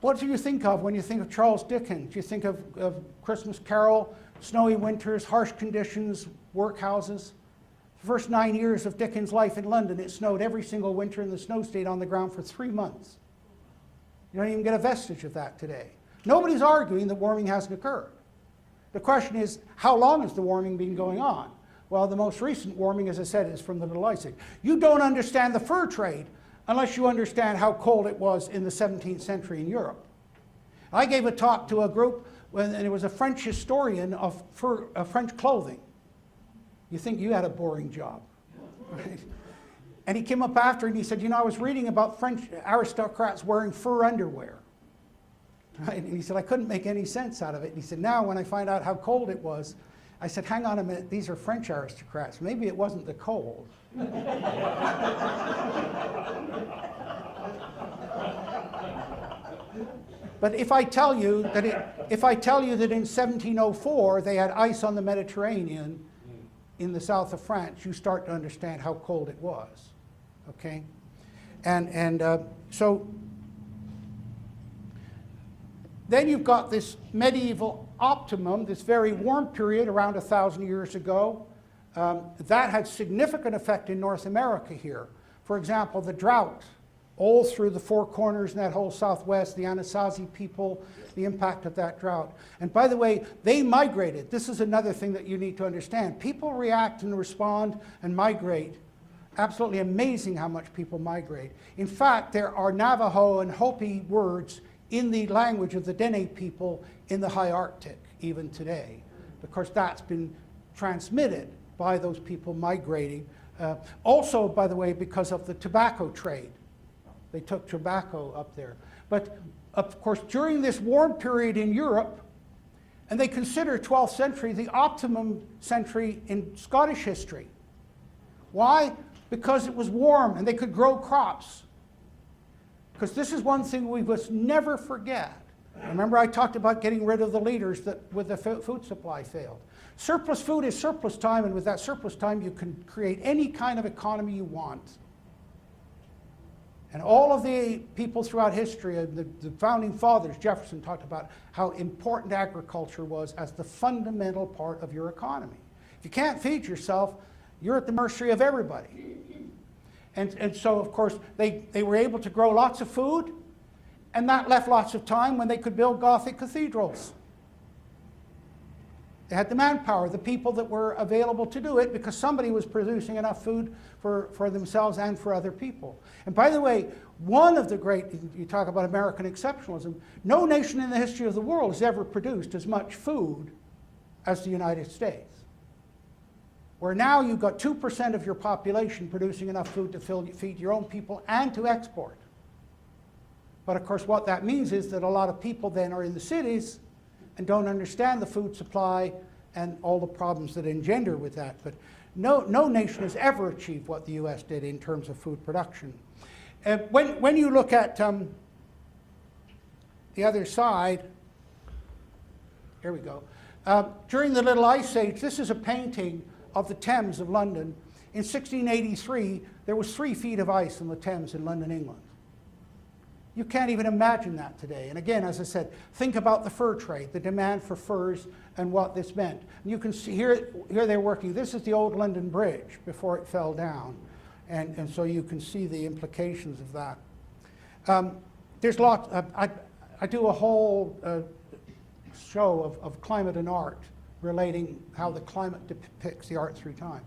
what do you think of when you think of Charles Dickens? Do you think of Christmas Carol, snowy winters, harsh conditions, workhouses? The first 9 years of Dickens' life in London, it snowed every single winter, and the snow stayed on the ground for 3 months. You don't even get a vestige of that today. Nobody's arguing that warming hasn't occurred. The question is, how long has the warming been going on? Well, the most recent warming, as I said, is from the Little Ice Age. You don't understand the fur trade unless you understand how cold it was in the 17th century in Europe. I gave a talk to a group, and it was a French historian of French clothing. You think you had a boring job, right? And he came up after and he said, you know, I was reading about French aristocrats wearing fur underwear. Right? And he said, I couldn't make any sense out of it. And he said, now when I find out how cold it was, I said, hang on a minute, these are French aristocrats. Maybe it wasn't the cold. But if I tell you that in 1704 they had ice on the Mediterranean in the south of France, you start to understand how cold it was. Okay, so then you've got this medieval optimum, this very warm period around 1,000 years ago. That had significant effect in North America here. For example, the drought all through the Four Corners and that whole Southwest, the Anasazi people, the impact of that drought. And by the way, they migrated. This is another thing that you need to understand. People react and respond and migrate. Absolutely amazing how much people migrate. In fact, there are Navajo and Hopi words in the language of the Dene people in the high Arctic, even today. Because that's been transmitted by those people migrating. Also, by the way, because of the tobacco trade. They took tobacco up there. But of course, during this warm period in Europe, and they consider 12th century the optimum century in Scottish history. Why? Because it was warm and they could grow crops. Because this is one thing we must never forget. Remember I talked about getting rid of the leaders that with the food supply failed. Surplus food is surplus time, and with that surplus time you can create any kind of economy you want. And all of the people throughout history, the founding fathers, Jefferson talked about how important agriculture was as the fundamental part of your economy. If you can't feed yourself, you're at the mercy of everybody. And so, of course, they were able to grow lots of food, and that left lots of time when they could build Gothic cathedrals. They had the manpower, the people that were available to do it, because somebody was producing enough food for themselves and for other people. And by the way, one of the great, you talk about American exceptionalism, no nation in the history of the world has ever produced as much food as the United States. Where now you've got 2% of your population producing enough food to feed your own people and to export. But of course what that means is that a lot of people then are in the cities and don't understand the food supply and all the problems that engender with that. But no nation has ever achieved what the US did in terms of food production. When you look at the other side, here we go. During the Little Ice Age, this is a painting of the Thames of London. In 1683, there was 3 feet of ice in the Thames in London, England. You can't even imagine that today. And again, as I said, think about the fur trade, the demand for furs and what this meant. And you can see here they're working. This is the old London Bridge before it fell down. And so you can see the implications of that. There's lots, I do a whole show of climate and art, relating how the climate depicts the art through time.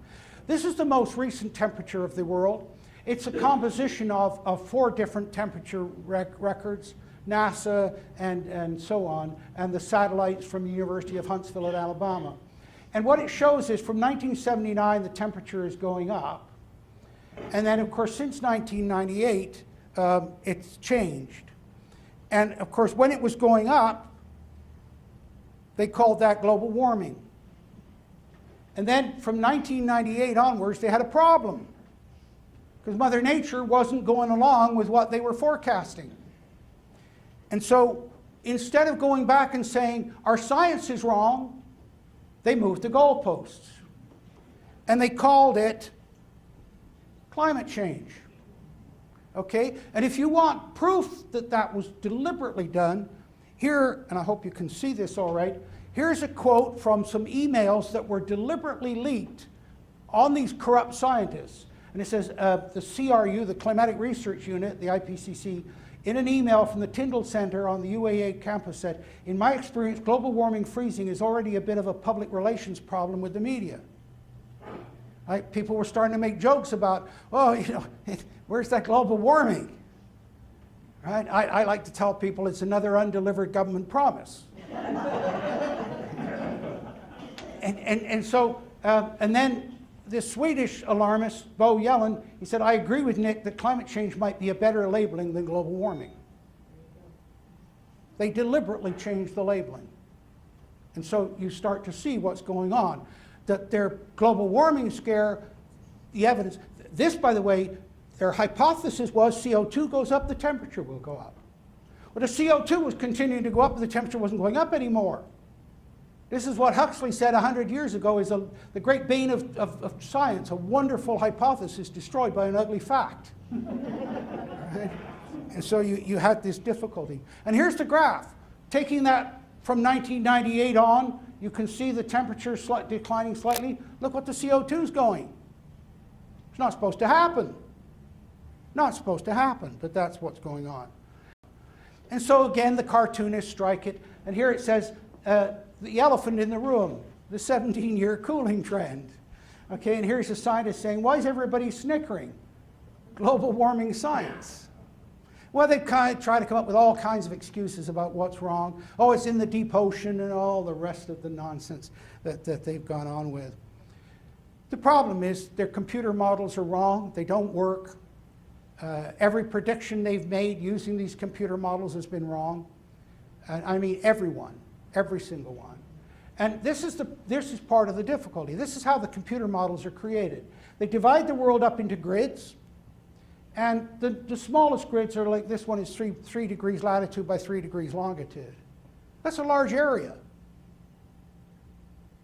This is the most recent temperature of the world. It's a composition of 4 different temperature records, NASA and so on, and the satellites from the University of Huntsville at Alabama. And what it shows is from 1979, the temperature is going up. And then, of course, since 1998, it's changed. And, of course, when it was going up, they called that global warming. And then from 1998 onwards, they had a problem, because Mother Nature wasn't going along with what they were forecasting. And so instead of going back and saying, our science is wrong, they moved the goalposts. And they called it climate change. Okay? And if you want proof that that was deliberately done, here, and I hope you can see this all right, here's a quote from some emails that were deliberately leaked on these corrupt scientists. And it says, the CRU, the Climatic Research Unit, the IPCC, in an email from the Tyndall Center on the UAA campus said, in my experience, global warming freezing is already a bit of a public relations problem with the media. Right? People were starting to make jokes about, oh, you know, where's that global warming? Right? I like to tell people it's another undelivered government promise. and so, and then this Swedish alarmist, Bo Yellen, he said, I agree with Nick that climate change might be a better labeling than global warming. They deliberately changed the labeling. And so you start to see what's going on. That their global warming scare, the evidence, this, by the way, their hypothesis was CO2 goes up, the temperature will go up. Well, the CO2 was continuing to go up, but the temperature wasn't going up anymore. This is what Huxley said 100 years ago is the great bane of science, a wonderful hypothesis destroyed by an ugly fact. Right? And so you had this difficulty. And here's the graph. Taking that from 1998 on, you can see the temperature declining slightly. Look what the CO2 is going. It's not supposed to happen. Not supposed to happen, but that's what's going on. And so again, the cartoonists strike it. And here it says, the elephant in the room, the 17-year cooling trend. Okay, and here's a scientist saying, why is everybody snickering? Global warming science. Well, they kind of try to come up with all kinds of excuses about what's wrong. Oh, it's in the deep ocean and all the rest of the nonsense that they've gone on with. The problem is their computer models are wrong. They don't work. Every prediction they've made using these computer models has been wrong. I mean, everyone. Every single one. And this is part of the difficulty. This is how the computer models are created. They divide the world up into grids, and the smallest grids are like this one is 3 degrees latitude by 3 degrees longitude. That's a large area.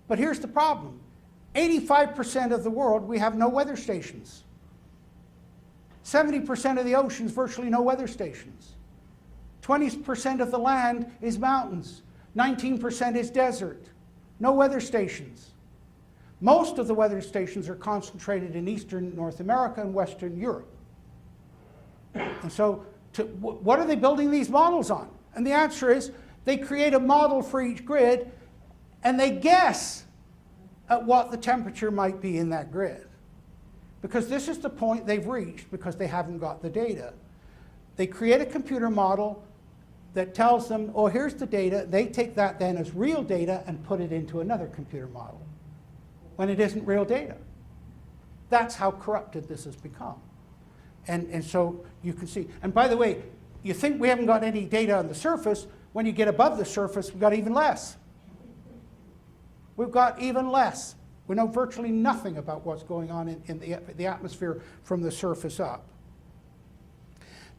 But here's the problem. 85% of the world, we have no weather stations. 70% of the oceans, virtually no weather stations. 20% of the land is mountains. 19% is desert. No weather stations. Most of the weather stations are concentrated in eastern North America and western Europe. And so what are they building these models on? And the answer is they create a model for each grid and they guess at what the temperature might be in that grid. Because this is the point they've reached because they haven't got the data. They create a computer model that tells them, oh, here's the data. They take that then as real data and put it into another computer model when it isn't real data. That's how corrupted this has become. And so you can see. And by the way, you think we haven't got any data on the surface. When you get above the surface, we've got even less. We've got even less. We know virtually nothing about what's going on in the atmosphere from the surface up.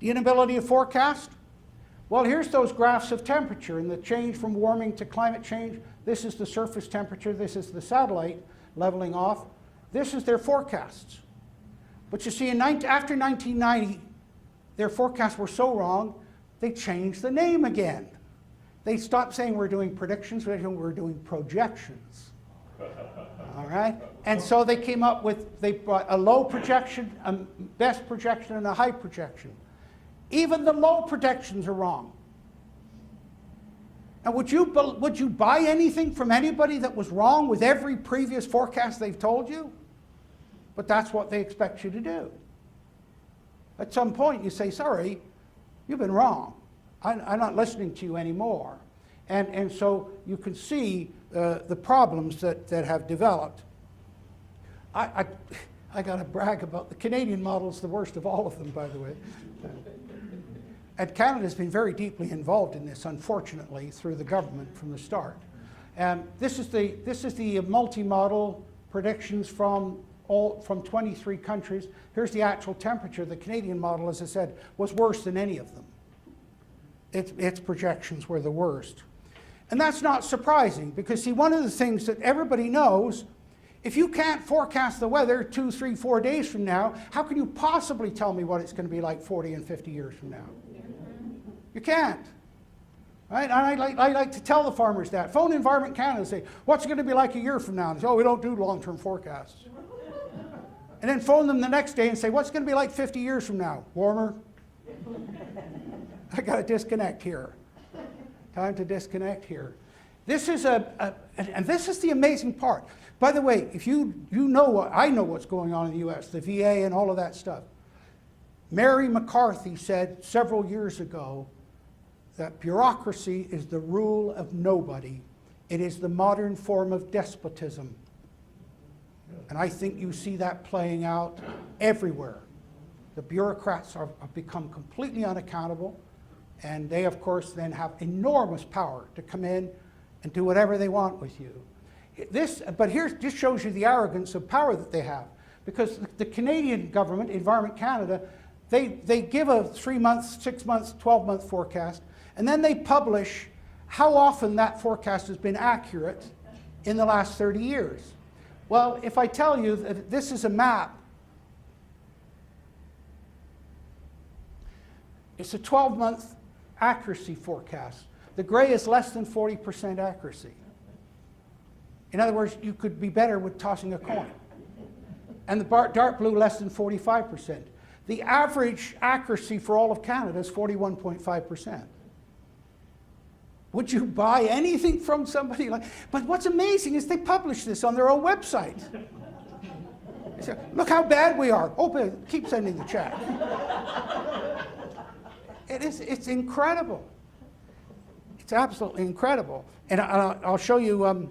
The inability of forecast? Well, here's those graphs of temperature and the change from warming to climate change. This is the surface temperature. This is the satellite leveling off. This is their forecasts. But you see, after 1990, their forecasts were so wrong, they changed the name again. They stopped saying we're doing predictions, we're doing projections. All right? And so they came up with, they brought a low projection, a best projection, and a high projection. Even the low projections are wrong. Now, would you buy anything from anybody that was wrong with every previous forecast they've told you? But that's what they expect you to do. At some point, you say, sorry, you've been wrong. I'm not listening to you anymore. And so you can see the problems that have developed. I got to brag about the Canadian model is the worst of all of them, by the way. And Canada's been very deeply involved in this, unfortunately, through the government from the start. This is the multi-model predictions from 23 countries. Here's the actual temperature. The Canadian model, as I said, was worse than any of them. Its projections were the worst. And that's not surprising because, see, one of the things that everybody knows, if you can't forecast the weather 2, 3, 4 days from now, how can you possibly tell me what it's going to be like 40 and 50 years from now? You can't. Right? And I like to tell the farmers that. Phone Environment Canada and say, what's it going to be like a year from now? And they say, oh, we don't do long-term forecasts. And then phone them the next day and say, what's it going to be like 50 years from now? Warmer? I got to disconnect here. Time to disconnect here. This is and this is the amazing part. By the way, if you know I know what's going on in the U.S., the VA and all of that stuff. Mary McCarthy said several years ago that bureaucracy is the rule of nobody. It is the modern form of despotism. And I think you see that playing out everywhere. The bureaucrats have become completely unaccountable, and they, of course, then have enormous power to come in and do whatever they want with you. But here just shows you the arrogance of power that they have. Because the Canadian government, Environment Canada, they give a 3-month, 6-month, 12-month forecast, and then they publish how often that forecast has been accurate in the last 30 years. Well, if I tell you that this is a map, it's a 12-month accuracy forecast. The gray is less than 40% accuracy. In other words, you could be better with tossing a coin. And the dark blue, less than 45%. The average accuracy for all of Canada is 41.5%. Would you buy anything from somebody like... But what's amazing is they publish this on their own website. They say, look how bad we are. Oh, keep sending the chat. It's incredible. It's absolutely incredible. And I'll show you,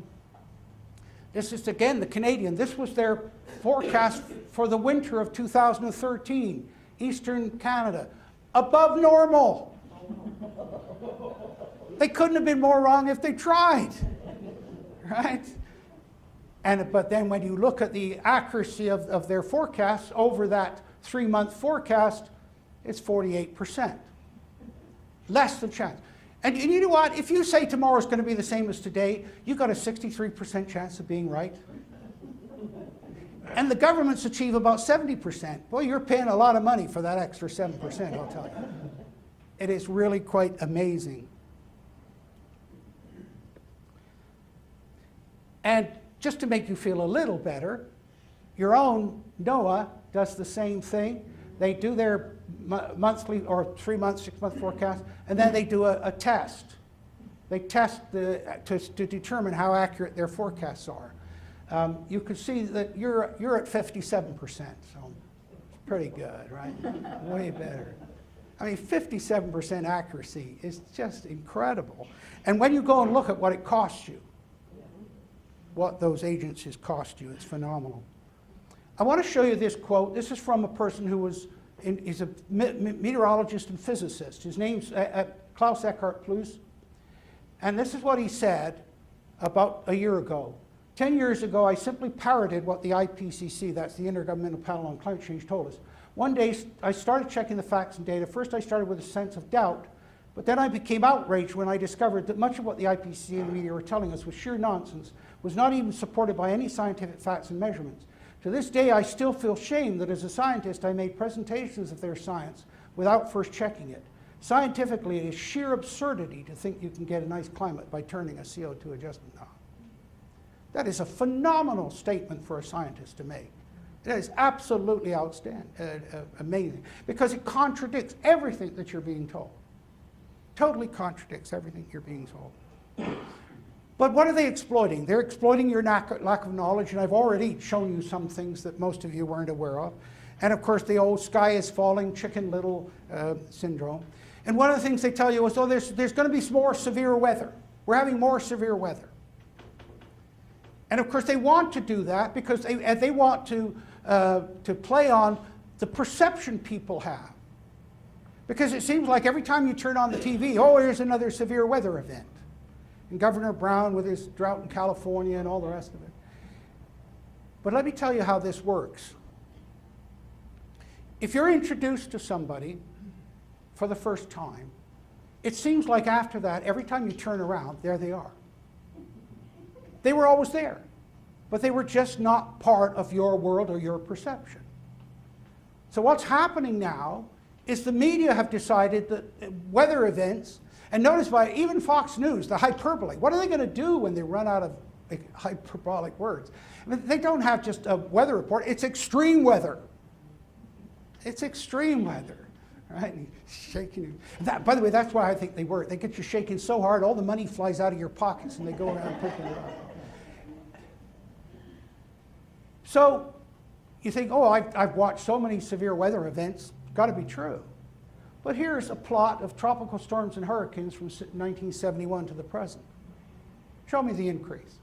this is again the Canadian. This was their forecast for the winter of 2013, Eastern Canada. Above normal. They couldn't have been more wrong if they tried, right? But then when you look at the accuracy of their forecasts over that 3-month forecast, it's 48%. Less than chance. And you know what? If you say tomorrow's going to be the same as today, you've got a 63% chance of being right. And the governments achieve about 70%. Boy, you're paying a lot of money for that extra 7%, I'll tell you. It is really quite amazing. And just to make you feel a little better, your own NOAA does the same thing. They do their monthly or 3 month, 6 month forecast, and then they do a test. They test to determine how accurate their forecasts are. You can see that you're at 57%, so it's pretty good, right? Way better. I mean, 57% accuracy is just incredible. And when you go and look at what it costs you, what those agencies cost you, it's phenomenal. I want to show you this quote. This is from a person who he's a meteorologist and physicist. His name's Klaus Eckhart Plous. And this is what he said about a year ago. 10 years ago, I simply parroted what the IPCC, that's the Intergovernmental Panel on Climate Change, told us. One day, I started checking the facts and data. First, I started with a sense of doubt, but then I became outraged when I discovered that much of what the IPCC and the media were telling us was sheer nonsense, was not even supported by any scientific facts and measurements. To this day, I still feel shame that as a scientist, I made presentations of their science without first checking it. Scientifically, it is sheer absurdity to think you can get a nice climate by turning a CO2 adjustment knob. That is a phenomenal statement for a scientist to make. It is absolutely outstanding, amazing, because it contradicts everything that you're being told. Totally contradicts everything you're being told. But what are they exploiting? They're exploiting your lack of knowledge, and I've already shown you some things that most of you weren't aware of. And of course, the old sky is falling, Chicken Little syndrome. And one of the things they tell you is, oh, there's going to be more severe weather. We're having more severe weather. And of course, they want to do that because they want to play on the perception people have. Because it seems like every time you turn on the TV, oh, here's another severe weather event. And Governor Brown with his drought in California and all the rest of it. But let me tell you how this works. If you're introduced to somebody for the first time, it seems like after that, every time you turn around, there they are. They were always there, but they were just not part of your world or your perception. So what's happening now is the media have decided that weather events, and notice by even Fox News, the hyperbole, what are they going to do when they run out of hyperbolic words? I mean, they don't have just a weather report, it's extreme weather. It's extreme weather, right? And shaking. That, by the way, that's why I think they work. They get you shaking so hard, all the money flies out of your pockets and they go around picking it up. So you think, oh, I've watched so many severe weather events, got to be true. But here's a plot of tropical storms and hurricanes from 1971 to the present. Show me the increase.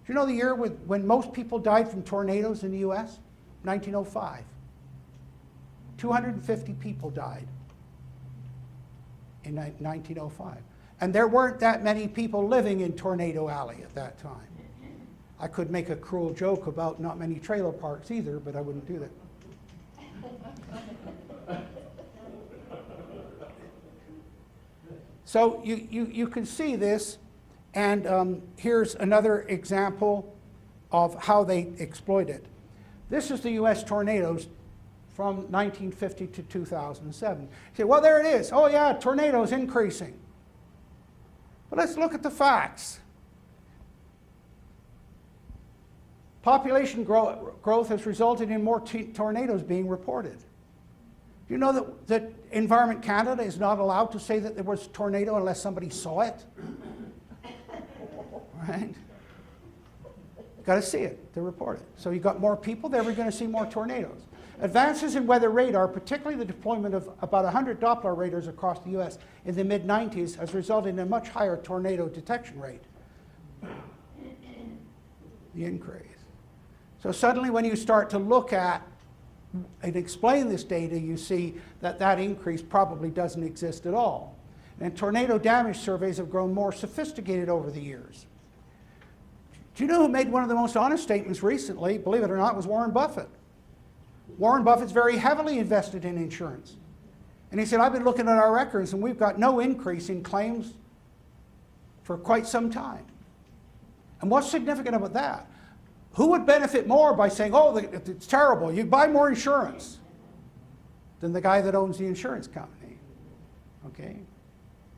Do you know the year when most people died from tornadoes in the US? 1905. 250 people died in 1905. And there weren't that many people living in Tornado Alley at that time. I could make a cruel joke about not many trailer parks either, but I wouldn't do that. So you can see this, and here's another example of how they exploit it. This is the US tornadoes from 1950 to 2007. You say, well, there it is. Oh yeah, tornadoes increasing. But let's look at the facts. Population growth has resulted in more tornadoes being reported. Do you know that Environment Canada is not allowed to say that there was a tornado unless somebody saw it? Right? Got to see it to report it. So you got more people, they're going to see more tornadoes. Advances in weather radar, particularly the deployment of about 100 Doppler radars across the US in the mid-90s, has resulted in a much higher tornado detection rate. The increase. So suddenly when you start to look at and explain this data, you see that that increase probably doesn't exist at all. And tornado damage surveys have grown more sophisticated over the years. Do you know who made one of the most honest statements recently, believe it or not, was Warren Buffett. Warren Buffett's very heavily invested in insurance. And he said, I've been looking at our records and we've got no increase in claims for quite some time. And what's significant about that? Who would benefit more by saying, oh, it's terrible, you buy more insurance, than the guy that owns the insurance company? Okay?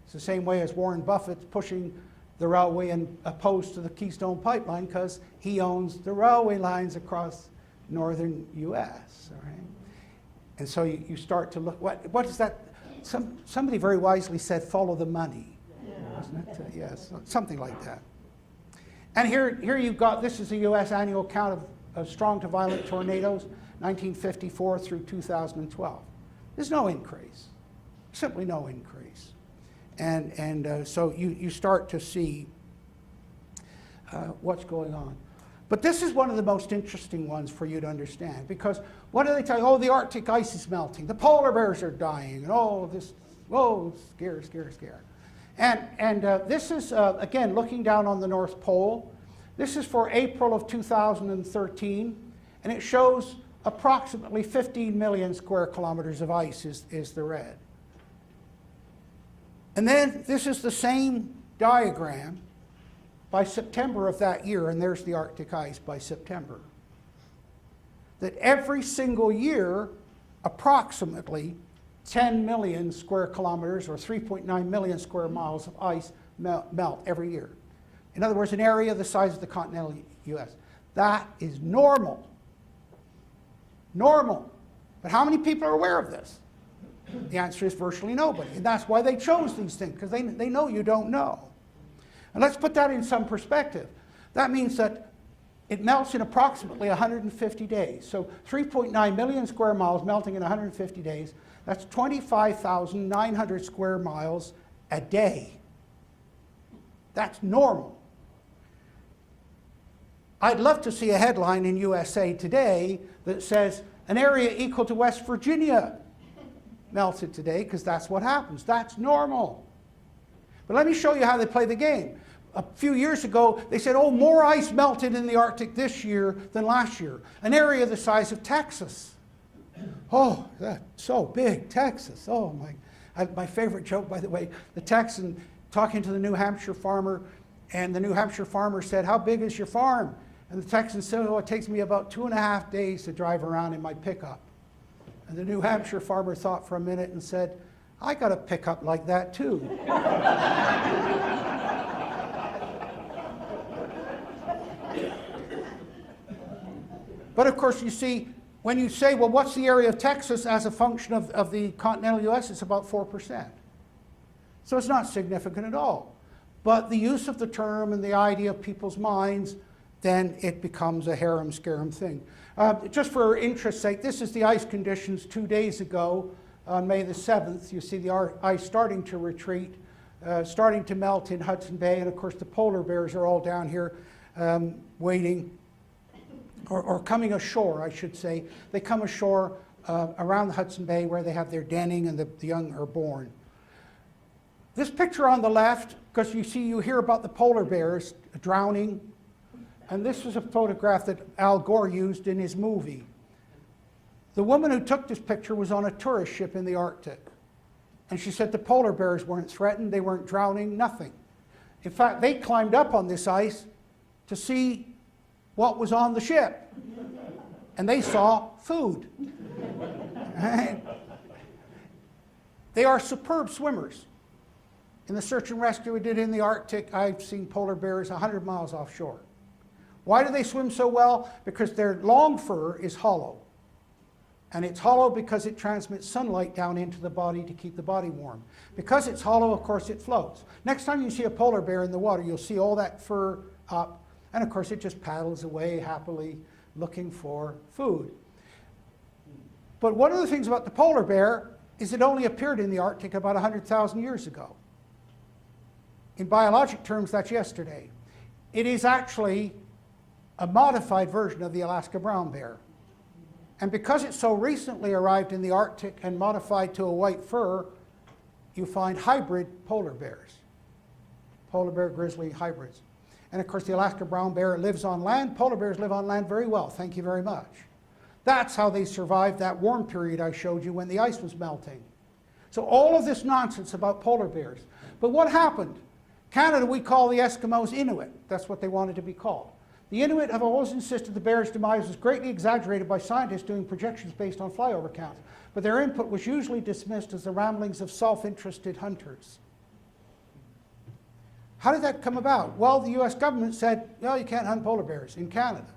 It's the same way as Warren Buffett's pushing the railway and opposed to the Keystone Pipeline because he owns the railway lines across northern US. All right? And so you start to look, what is that? Somebody very wisely said, follow the money. Wasn't it? Yes, something like that. And here you've got, this is the U.S. annual count of strong to violent tornadoes, 1954 through 2012. There's no increase, simply no increase. And so you start to see what's going on. But this is one of the most interesting ones for you to understand, because what do they tell you? Oh, the Arctic ice is melting, the polar bears are dying, and oh, scare, scare, scare. And this is, again, looking down on the North Pole. This is for April of 2013, and it shows approximately 15 million square kilometers of ice is the red. And then this is the same diagram by September of that year, and there's the Arctic ice by September. That every single year, approximately 10 million square kilometers, or 3.9 million square miles of ice melt every year. In other words, an area the size of the continental US. That is normal. Normal. But how many people are aware of this? The answer is virtually nobody. And that's why they chose these things, because they know you don't know. And let's put that in some perspective. That means that it melts in approximately 150 days. So 3.9 million square miles melting in 150 days. That's 25,900 square miles a day. That's normal. I'd love to see a headline in USA Today that says, an area equal to West Virginia melted today, because that's what happens. That's normal. But let me show you how they play the game. A few years ago, they said, oh, more ice melted in the Arctic this year than last year. An area the size of Texas. Oh, that's so big, Texas. Oh, my favorite joke, by the way, the Texan talking to the New Hampshire farmer, and the New Hampshire farmer said, how big is your farm? And the Texan said, oh, it takes me about 2.5 days to drive around in my pickup. And the New Hampshire farmer thought for a minute and said, I got a pickup like that too. But of course, you see, when you say, well, what's the area of Texas as a function of the continental US? It's about 4%. So it's not significant at all. But the use of the term and the idea of people's minds, then it becomes a harem-scarum thing. Just for interest's sake, this is the ice conditions 2 days ago on May the 7th. You see the ice starting to retreat, starting to melt in Hudson Bay, and of course the polar bears are all down here waiting, or coming ashore, I should say. They come ashore around the Hudson Bay where they have their denning and the young are born. This picture on the left, because you hear about the polar bears drowning, and this was a photograph that Al Gore used in his movie. The woman who took this picture was on a tourist ship in the Arctic. And she said the polar bears weren't threatened, they weren't drowning, nothing. In fact, they climbed up on this ice to see what was on the ship. And they saw food. They are superb swimmers. In the search and rescue we did in the Arctic, I've seen polar bears 100 miles offshore. Why do they swim so well? Because their long fur is hollow. And it's hollow because it transmits sunlight down into the body to keep the body warm. Because it's hollow, of course, it floats. Next time you see a polar bear in the water, you'll see all that fur up. And of course, it just paddles away happily looking for food. But one of the things about the polar bear is it only appeared in the Arctic about 100,000 years ago. In biologic terms, that's yesterday. It is actually a modified version of the Alaska brown bear. And because it so recently arrived in the Arctic and modified to a white fur, you find hybrid polar bears. Polar bear grizzly hybrids. And of course the Alaska brown bear lives on land. Polar bears live on land very well, thank you very much. That's how they survived that warm period I showed you when the ice was melting. So all of this nonsense about polar bears. But what happened? Canada, we call the Eskimos Inuit. That's what they wanted to be called. The Inuit have always insisted the bear's demise was greatly exaggerated by scientists doing projections based on flyover counts, but their input was usually dismissed as the ramblings of self-interested hunters. How did that come about? Well, the US government said, no, you can't hunt polar bears in Canada.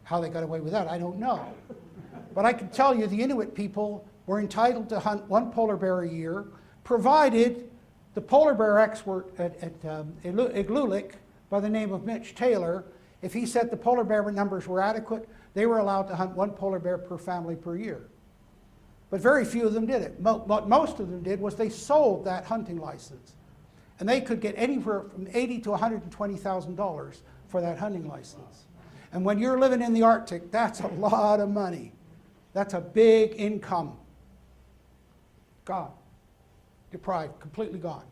How they got away with that, I don't know. But I can tell you the Inuit people were entitled to hunt one polar bear a year, provided the polar bear expert at Igloolik by the name of Mitch Taylor, if he said the polar bear numbers were adequate, they were allowed to hunt one polar bear per family per year. But very few of them did it. What most of them did was they sold that hunting license. And they could get anywhere from $80,000 to $120,000 for that hunting license. And when you're living in the Arctic, that's a lot of money. That's a big income. Gone. Deprived, completely gone.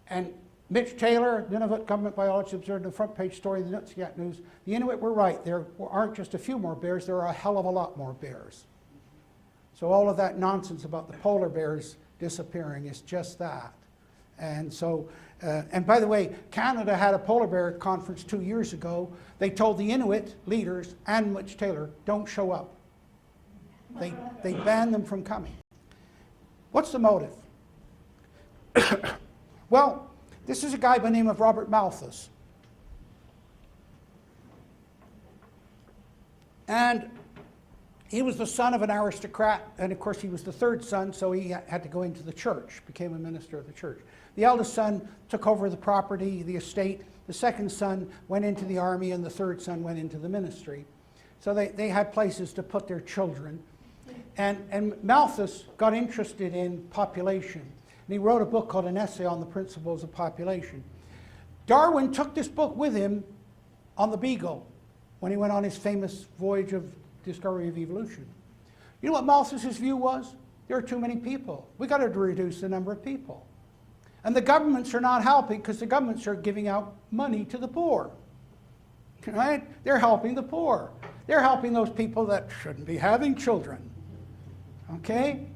And Mitch Taylor, Nunavut Government Biology, observed in the front page story of the Nunatsiavut News, the Inuit were right. There aren't just a few more bears, there are a hell of a lot more bears. So all of that nonsense about the polar bears disappearing is just that. And so, and by the way, Canada had a polar bear conference 2 years ago. They told the Inuit leaders and Mitch Taylor, don't show up. They banned them from coming. What's the motive? Well, this is a guy by the name of Robert Malthus. And he was the son of an aristocrat, and of course he was the third son, so he had to go into the church, became a minister of the church. The eldest son took over the property, the estate. The second son went into the army, and the third son went into the ministry. So they had places to put their children. And Malthus got interested in population. And he wrote a book called An Essay on the Principles of Population. Darwin took this book with him on the Beagle when he went on his famous voyage of discovery of evolution. You know what Malthus's view was? There are too many people. We got to reduce the number of people. And the governments are not helping because the governments are giving out money to the poor. Right? They're helping the poor. They're helping those people that shouldn't be having children. Okay?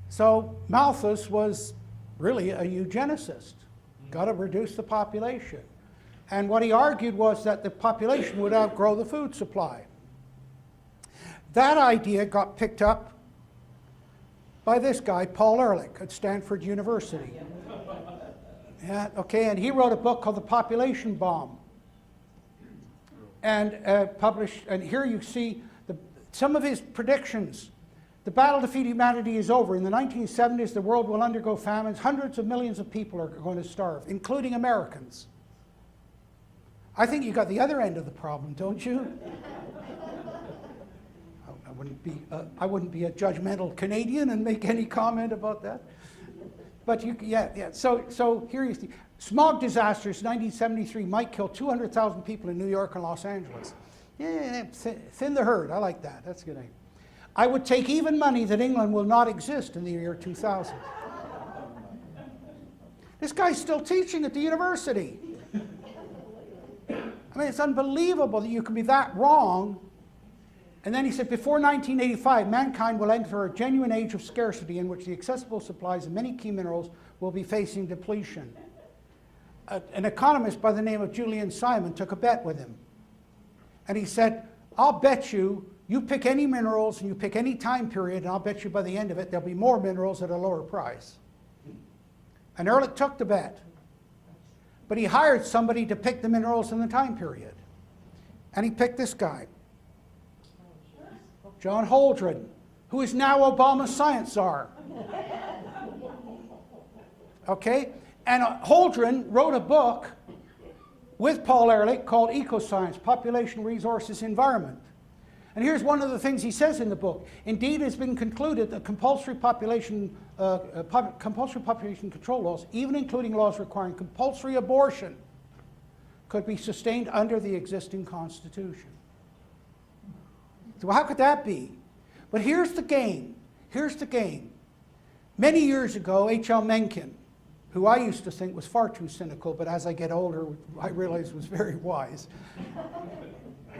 So Malthus was really a eugenicist. Got to reduce the population. And what he argued was that the population would outgrow the food supply. That idea got picked up by this guy, Paul Ehrlich, at Stanford University. Yeah, okay, and he wrote a book called The Population Bomb. And published, and here you see some of his predictions. The battle to feed humanity is over. In the 1970s, the world will undergo famines. Hundreds of millions of people are going to starve, including Americans. I think you got the other end of the problem, don't you? I wouldn't be a judgmental Canadian and make any comment about that. But yeah. So here you see, smog disasters, 1973, might kill 200,000 people in New York and Los Angeles. Yeah, thin the herd. I like that. That's a good idea. I would take even money that England will not exist in the year 2000. This guy's still teaching at the university. I mean, it's unbelievable that you can be that wrong. And then he said, before 1985, mankind will enter a genuine age of scarcity in which the accessible supplies of many key minerals will be facing depletion. An economist by the name of Julian Simon took a bet with him. And he said, I'll bet you pick any minerals and you pick any time period, and I'll bet you by the end of it, there'll be more minerals at a lower price. And Ehrlich took the bet. But he hired somebody to pick the minerals in the time period. And he picked this guy, John Holdren, who is now Obama's science czar. Okay? And Holdren wrote a book with Paul Ehrlich called Ecoscience, Population, Resources, Environment. And here's one of the things he says in the book. Indeed, it has been concluded that compulsory population control laws, even including laws requiring compulsory abortion, could be sustained under the existing Constitution. So how could that be? But here's the game. Here's the game. Many years ago, H.L. Mencken, who I used to think was far too cynical, but as I get older, I realize was very wise.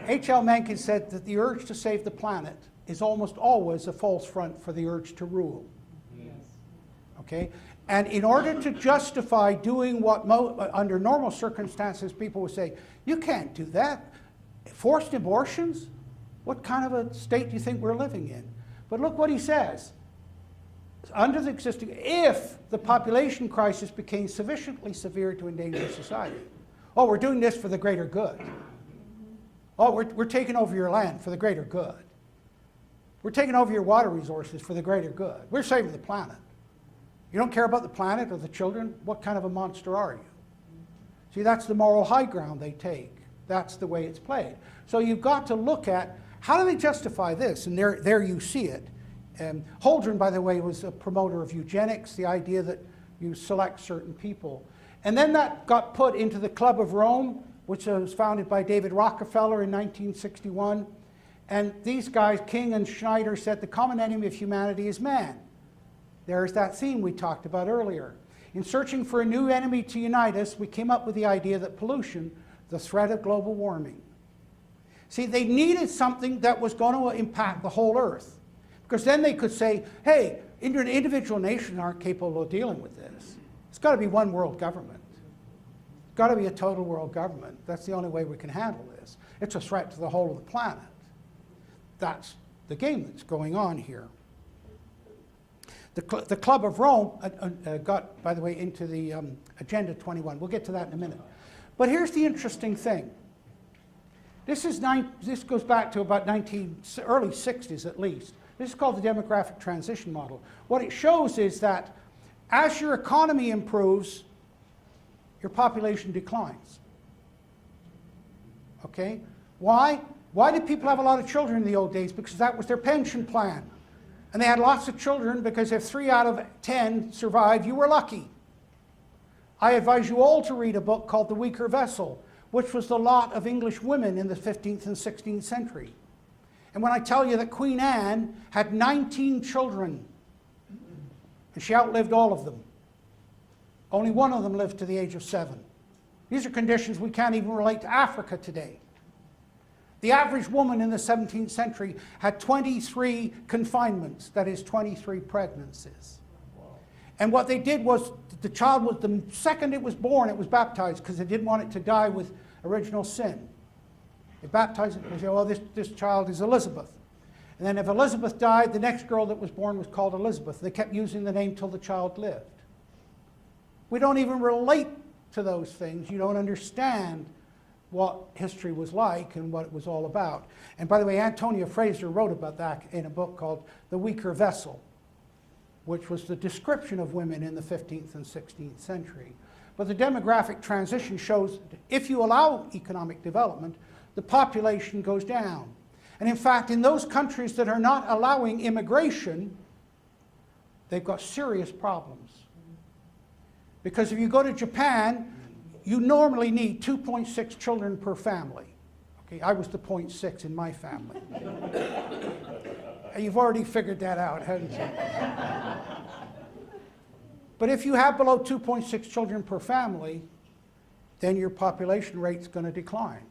H.L. Mencken said that the urge to save the planet is almost always a false front for the urge to rule. Yes. Okay? And in order to justify doing what under normal circumstances people would say, you can't do that. Forced abortions? What kind of a state do you think we're living in? But look what he says. Under the existing, if the population crisis became sufficiently severe to endanger society, oh, we're doing this for the greater good. Oh, we're taking over your land for the greater good. We're taking over your water resources for the greater good. We're saving the planet. You don't care about the planet or the children? What kind of a monster are you? See, that's the moral high ground they take. That's the way it's played. So you've got to look at how do they justify this? And there you see it. Holdren, by the way, was a promoter of eugenics, the idea that you select certain people. And then that got put into the Club of Rome, which was founded by David Rockefeller in 1961. And these guys, King and Schneider, said the common enemy of humanity is man. There's that theme we talked about earlier. In searching for a new enemy to unite us, we came up with the idea that pollution, the threat of global warming. See, they needed something that was going to impact the whole Earth. Because then they could say, hey, individual nations aren't capable of dealing with this. It's got to be one world government. It's got to be a total world government. That's the only way we can handle this. It's a threat to the whole of the planet. That's the game that's going on here. The Club of Rome got, by the way, into the Agenda 21. We'll get to that in a minute. But here's the interesting thing. This goes back to about early 60s at least. This is called the demographic transition model. What it shows is that as your economy improves, your population declines. Okay? Why? Why did people have a lot of children in the old days? Because that was their pension plan. And they had lots of children because if 3 out of 10 survived, you were lucky. I advise you all to read a book called The Weaker Vessel, which was the lot of English women in the 15th and 16th century. And when I tell you that Queen Anne had 19 children, and she outlived all of them, only one of them lived to the age of 7. These are conditions we can't even relate to Africa today. The average woman in the 17th century had 23 confinements, that is 23 pregnancies. And what they did was, the child was, the second it was born, it was baptized because they didn't want it to die with original sin. They baptized it and they say, oh, this child is Elizabeth. And then if Elizabeth died, the next girl that was born was called Elizabeth. They kept using the name till the child lived. We don't even relate to those things. You don't understand what history was like and what it was all about. And by the way, Antonia Fraser wrote about that in a book called The Weaker Vessel, which was the description of women in the 15th and 16th century. But the demographic transition shows that if you allow economic development, the population goes down. And in fact, in those countries that are not allowing immigration, they've got serious problems. Because if you go to Japan, you normally need 2.6 children per family. Okay, I was the 0.6 in my family. You've already figured that out, haven't you? But if you have below 2.6 children per family, then your population rate's going to decline.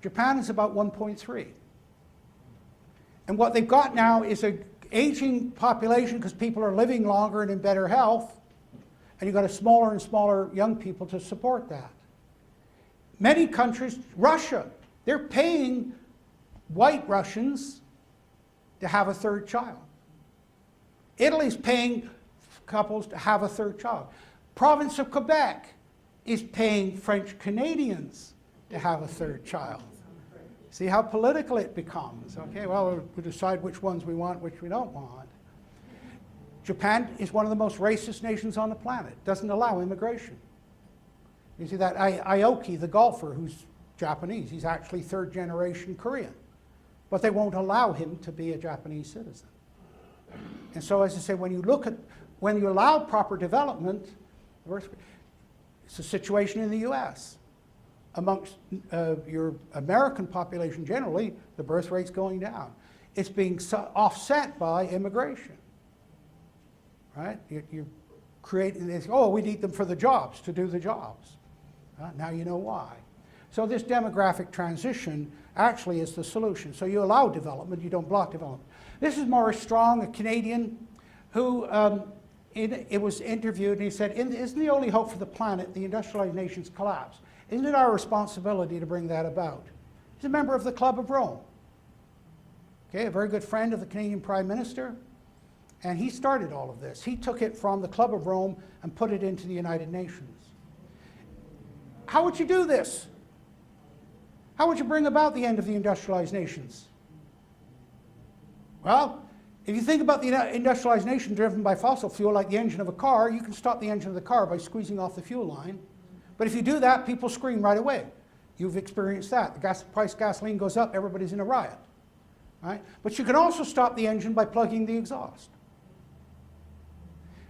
Japan is about 1.3. And what they've got now is an aging population because people are living longer and in better health, and you've got a smaller and smaller young people to support that. Many countries, Russia, they're paying white Russians to have a third child. Italy's paying couples to have a third child. Province of Quebec is paying French Canadians to have a third child. See how political it becomes. Okay, well, we decide which ones we want, which we don't want. Japan is one of the most racist nations on the planet. Doesn't allow immigration. You see that Aoki, the golfer, who's Japanese, he's actually third generation Korean. But they won't allow him to be a Japanese citizen. And so, as I say, when you allow proper development, it's a situation in the US. Amongst your American population generally, the birth rate's going down. It's being offset by immigration. Right? You're creating this, oh, we need them for the jobs, to do the jobs. Now you know why. So this demographic transition actually is the solution. So you allow development, you don't block development. This is Maurice Strong, a Canadian, who it was interviewed, and he said, isn't the only hope for the planet the industrialized nations collapse? Isn't it our responsibility to bring that about? He's a member of the Club of Rome. Okay, a very good friend of the Canadian Prime Minister. And he started all of this. He took it from the Club of Rome and put it into the United Nations. How would you do this? How would you bring about the end of the industrialized nations? Well, If you think about the industrialized nation driven by fossil fuel, like the engine of a car, you can stop the engine of the car by squeezing off the fuel line. But if you do that, people scream right away. You've experienced that. The price of gasoline goes up, everybody's in a riot. Right? But you can also stop the engine by plugging the exhaust.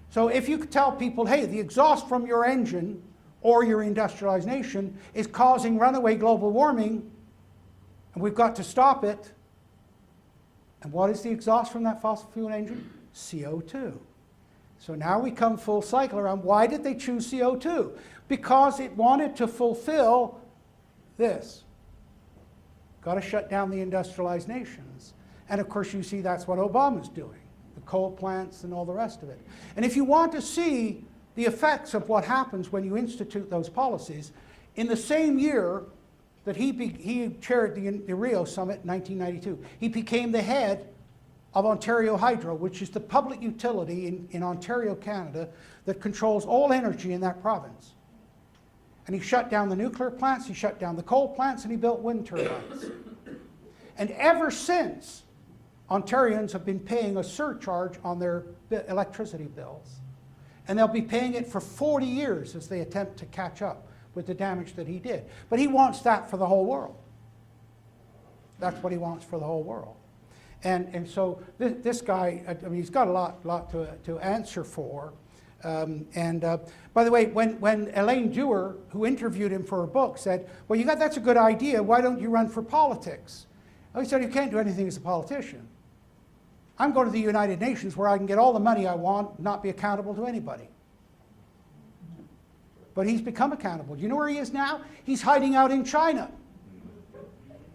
So if you could tell people, hey, the exhaust from your engine or your industrialized nation is causing runaway global warming, and we've got to stop it. And what is the exhaust from that fossil fuel engine? CO2. So now we come full cycle around, why did they choose CO2? Because it wanted to fulfill this. Got to shut down the industrialized nations. And of course you see that's what Obama's doing. The coal plants and all the rest of it. And if you want to see the effects of what happens when you institute those policies, in the same year that he chaired the Rio Summit in 1992, he became the head of Ontario Hydro, which is the public utility in Ontario, Canada, that controls all energy in that province. And he shut down the nuclear plants, he shut down the coal plants, and he built wind turbines. And ever since, Ontarians have been paying a surcharge on their electricity bills. And they'll be paying it for 40 years as they attempt to catch up with the damage that he did. But he wants that for the whole world. That's what he wants for the whole world. And so this guy, I mean, he's got a lot to answer for. By the way, when Elaine Dewar, who interviewed him for her book, said, well, that's a good idea, why don't you run for politics? Oh, he said, you can't do anything as a politician. I'm going to the United Nations where I can get all the money I want, not be accountable to anybody. But he's become accountable. Do you know where he is now? He's hiding out in China,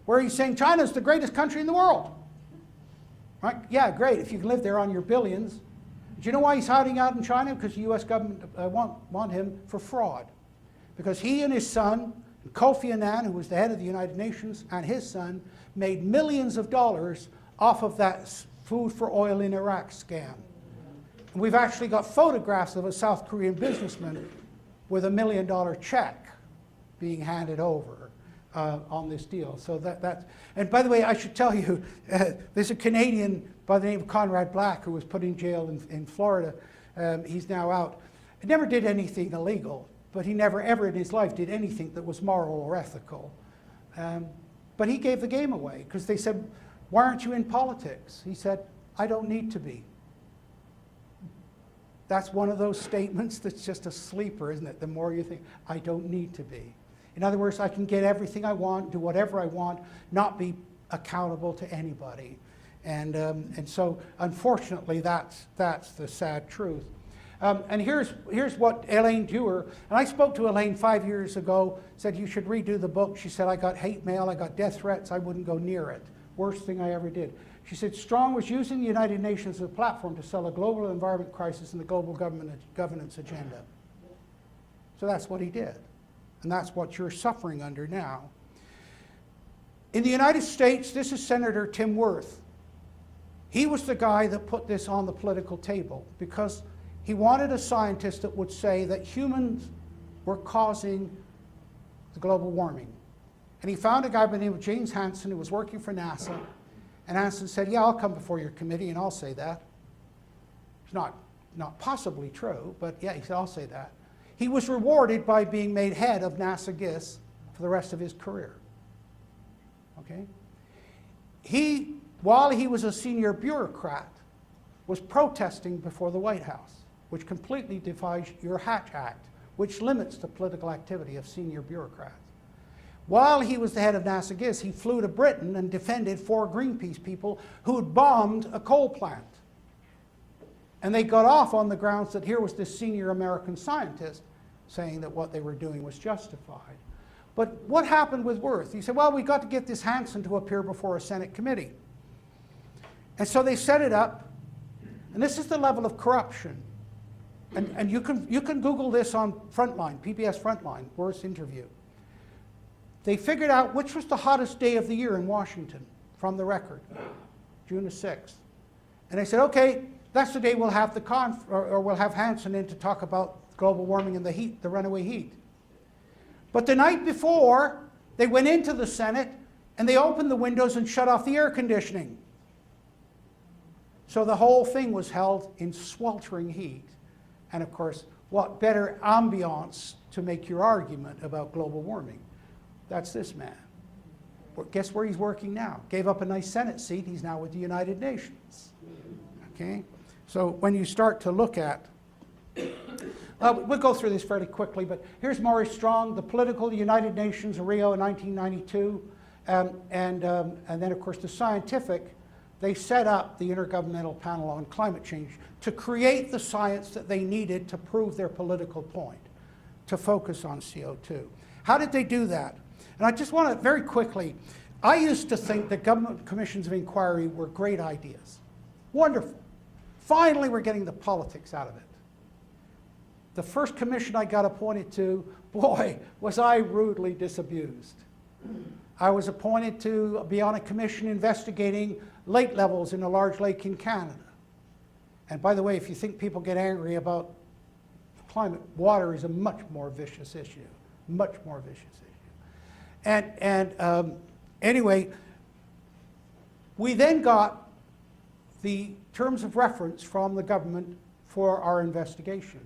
where he's saying China's the greatest country in the world. Right? Yeah, great, if you can live there on your billions. Do you know why he's hiding out in China? Because the US government want him for fraud. Because he and his son, Kofi Annan, who was the head of the United Nations, and his son, made millions of dollars off of that food for oil in Iraq scam. And we've actually got photographs of a South Korean businessman with $1 million check being handed over on this deal. So and by the way, I should tell you, there's a Canadian by the name of Conrad Black who was put in jail in Florida. He's now out. He never did anything illegal, but he never ever in his life did anything that was moral or ethical. But he gave the game away because they said, why aren't you in politics? He said, I don't need to be. That's one of those statements that's just a sleeper, isn't it? The more you think, I don't need to be. In other words, I can get everything I want, do whatever I want, not be accountable to anybody. And so, unfortunately, that's the sad truth. And here's what Elaine Dewar, and I spoke to Elaine 5 years ago, said you should redo the book. She said, I got hate mail, I got death threats, I wouldn't go near it. Worst thing I ever did. She said, Strong was using the United Nations as a platform to sell a global environment crisis and the global governance agenda. So that's what he did. And that's what you're suffering under now. In the United States, this is Senator Tim Wirth. He was the guy that put this on the political table because he wanted a scientist that would say that humans were causing the global warming. And he found a guy by the name of James Hansen who was working for NASA. And Hansen said, yeah, I'll come before your committee and I'll say that. It's not possibly true, but yeah, he said, I'll say that. He was rewarded by being made head of NASA GIS for the rest of his career. Okay? While he was a senior bureaucrat, was protesting before the White House, which completely defies your Hatch Act, which limits the political activity of senior bureaucrats. While he was the head of NASA GIS, he flew to Britain and defended 4 Greenpeace people who had bombed a coal plant. And they got off on the grounds that here was this senior American scientist saying that what they were doing was justified. But what happened with Wirth? He said, well, we got to get this Hansen to appear before a Senate committee. And so they set it up, and this is the level of corruption. And you can Google this on Frontline, PBS Frontline, Wirth's interview. They figured out which was the hottest day of the year in Washington from the record, June the 6th. And they said, okay, that's the day we'll have we'll have Hansen in to talk about global warming and the heat, the runaway heat. But the night before, they went into the Senate and they opened the windows and shut off the air conditioning. So the whole thing was held in sweltering heat. And of course, what better ambiance to make your argument about global warming? That's this man. Guess where he's working now? Gave up a nice Senate seat. He's now with the United Nations. Okay? So when you start to look at, we'll go through this fairly quickly, but here's Maurice Strong, the political United Nations, Rio in 1992, and then of course the scientific. They set up the Intergovernmental Panel on Climate Change to create the science that they needed to prove their political point, to focus on CO2. How did they do that? And I just want to, very quickly, I used to think that government commissions of inquiry were great ideas. Wonderful. Finally, we're getting the politics out of it. The first commission I got appointed to, boy, was I rudely disabused. I was appointed to be on a commission investigating lake levels in a large lake in Canada. And by the way, if you think people get angry about climate, water is a much more vicious issue, much more vicious issue. Anyway, we then got the terms of reference from the government for our investigation.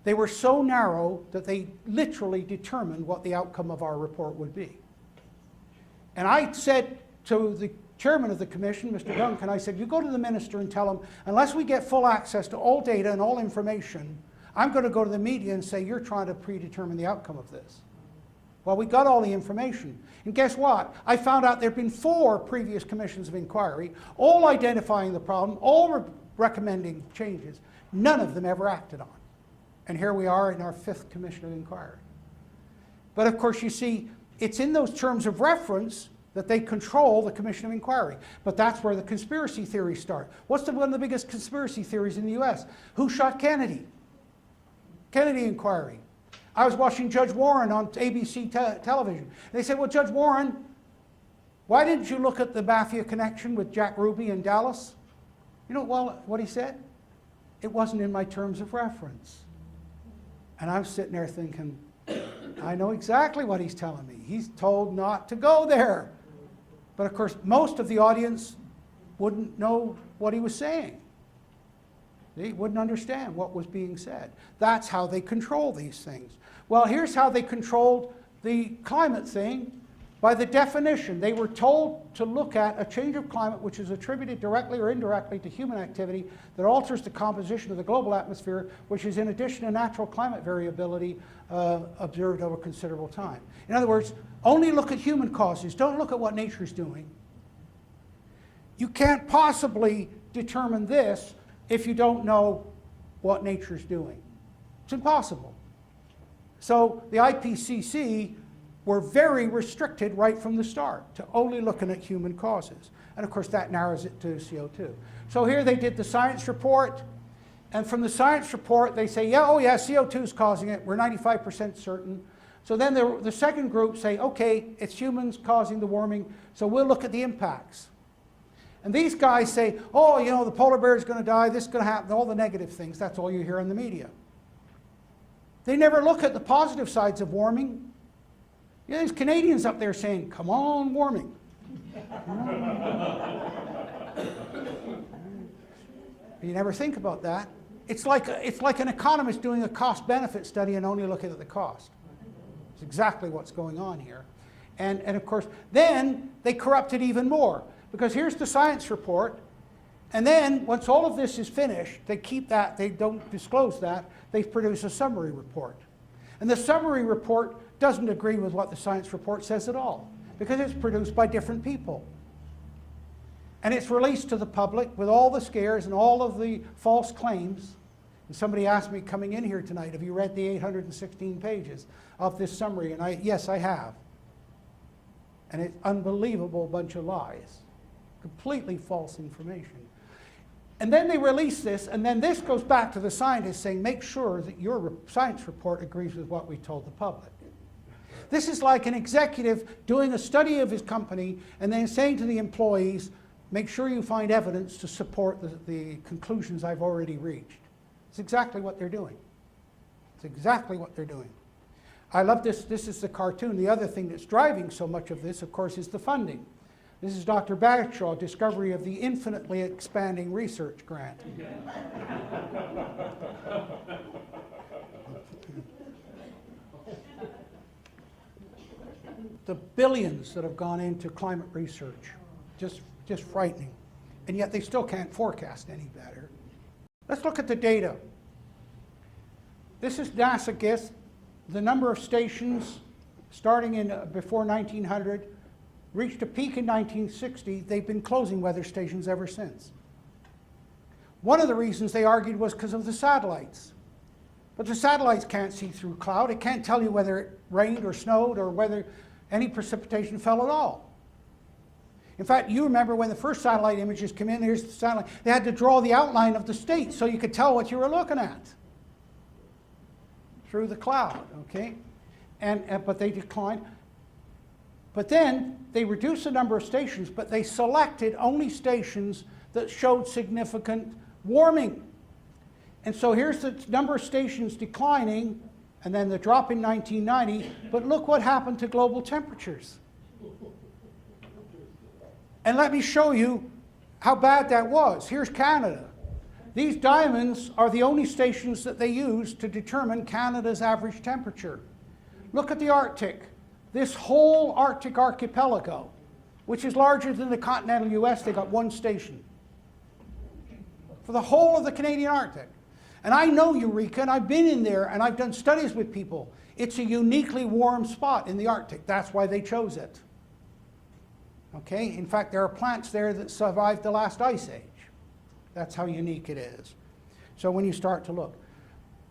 They were so narrow that they literally determined what the outcome of our report would be. And I said to the chairman of the commission, Mr. Duncan, I said, you go to the minister and tell him, unless we get full access to all data and all information, I'm going to go to the media and say, you're trying to predetermine the outcome of this. Well, we got all the information. And guess what? I found out there have been 4 previous commissions of inquiry, all identifying the problem, all recommending changes. None of them ever acted on. And here we are in our 5th commission of inquiry. But of course, you see, it's in those terms of reference that they control the commission of inquiry. But that's where the conspiracy theories start. What's one of the biggest conspiracy theories in the US? Who shot Kennedy? Kennedy inquiry. I was watching Judge Warren on ABC television. They said, well, Judge Warren, why didn't you look at the mafia connection with Jack Ruby in Dallas? You know what he said? It wasn't in my terms of reference. And I'm sitting there thinking, I know exactly what he's telling me. He's told not to go there. But of course, most of the audience wouldn't know what he was saying. They wouldn't understand what was being said. That's how they control these things. Well, here's how they controlled the climate thing. By the definition, they were told to look at a change of climate which is attributed directly or indirectly to human activity that alters the composition of the global atmosphere, which is in addition to natural climate variability observed over considerable time. In other words, only look at human causes. Don't look at what nature's doing. You can't possibly determine this if you don't know what nature's doing. It's impossible. So the IPCC were very restricted right from the start to only looking at human causes. And of course that narrows it to CO2. So here they did the science report, and from the science report they say, yeah, oh yeah, CO2 is causing it, we're 95% certain. So then the second group say, okay, it's humans causing the warming, so we'll look at the impacts. And these guys say, oh, you know, the polar bear is going to die, this is going to happen, all the negative things. That's all you hear in the media. They never look at the positive sides of warming. Yeah, there's Canadians up there saying, come on, warming. You never think about that. It's like an economist doing a cost-benefit study and only looking at the cost. It's exactly what's going on here. And of course, then they corrupt it even more. Because here's the science report, and then once all of this is finished, they keep that, they don't disclose that, they produce a summary report. And the summary report doesn't agree with what the science report says at all, because it's produced by different people. And it's released to the public with all the scares and all of the false claims. And somebody asked me coming in here tonight, have you read the 816 pages of this summary? And yes, I have. And it's an unbelievable bunch of lies. Completely false information. And then they release this, and then this goes back to the scientists saying, make sure that your science report agrees with what we told the public. This is like an executive doing a study of his company and then saying to the employees, make sure you find evidence to support the conclusions I've already reached. It's exactly what they're doing. It's exactly what they're doing. I love this. This is the cartoon. The other thing that's driving so much of this, of course, is the funding. This is Dr. Bagshaw, discovery of the infinitely expanding research grant. The billions that have gone into climate research, just frightening. And yet they still can't forecast any better. Let's look at the data. This is NASA GISS. The number of stations starting in before 1900 reached a peak in 1960. They've been closing weather stations ever since. One of the reasons they argued was because of the satellites. But the satellites can't see through cloud. It can't tell you whether it rained or snowed or whether any precipitation fell at all. In fact, you remember when the first satellite images came in, here's the satellite, they had to draw the outline of the state so you could tell what you were looking at through the cloud, okay? But they declined. But then they reduced the number of stations, but they selected only stations that showed significant warming. And so here's the number of stations declining, and then the drop in 1990, but look what happened to global temperatures. And let me show you how bad that was. Here's Canada. These diamonds are the only stations that they use to determine Canada's average temperature. Look at the Arctic. This whole Arctic archipelago, which is larger than the continental US, they got one station for the whole of the Canadian Arctic. And I know Eureka, and I've been in there, and I've done studies with people. It's a uniquely warm spot in the Arctic. That's why they chose it. Okay? In fact, there are plants there that survived the last ice age. That's how unique it is. So when you start to look.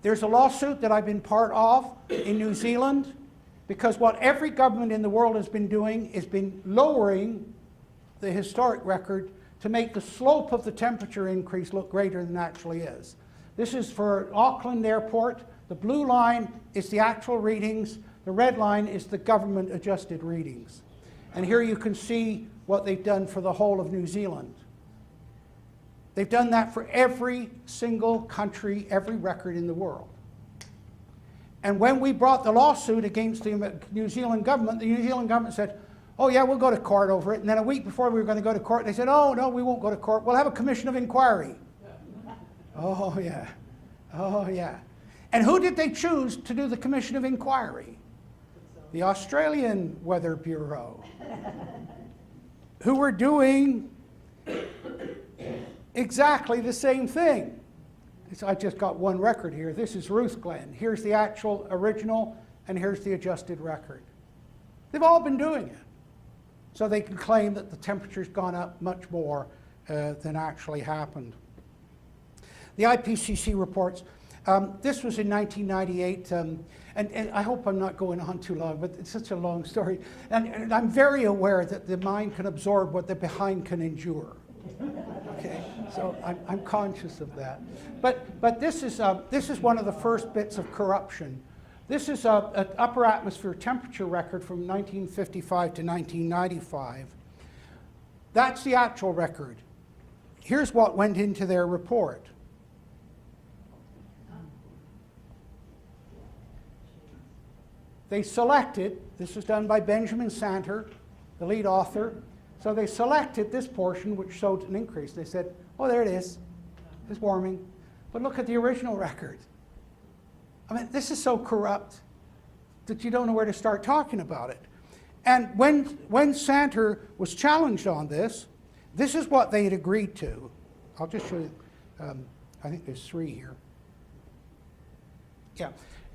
There's a lawsuit that I've been part of in New Zealand, because what every government in the world has been doing is been lowering the historic record to make the slope of the temperature increase look greater than it actually is. This is for Auckland Airport. The blue line is the actual readings. The red line is the government adjusted readings. And here you can see what they've done for the whole of New Zealand. They've done that for every single country, every record in the world. And when we brought the lawsuit against the New Zealand government said, oh yeah, we'll go to court over it. And then a week before we were going to go to court, they said, oh no, we won't go to court. We'll have a commission of inquiry. Oh yeah, oh yeah. And who did they choose to do the commission of inquiry? The Australian Weather Bureau, who were doing exactly the same thing. I just got one record here. This is Ruth Glen. Here's the actual original, and here's the adjusted record. They've all been doing it. So they can claim that the temperature's gone up much more than actually happened. The IPCC reports, this was in 1998, and I hope I'm not going on too long, but it's such a long story. And I'm very aware that the mind can absorb what the behind can endure. Okay, so I'm conscious of that. But this is one of the first bits of corruption. This is an upper atmosphere temperature record from 1955 to 1995. That's the actual record. Here's what went into their report. They selected, this was done by Benjamin Santer, the lead author, so they selected this portion which showed an increase. They said, oh, there it is. It's warming. But look at the original record. I mean, this is so corrupt that you don't know where to start talking about it. And when Santer was challenged on this is what they had agreed to. I'll just show you. I think there's 3 here. Yeah.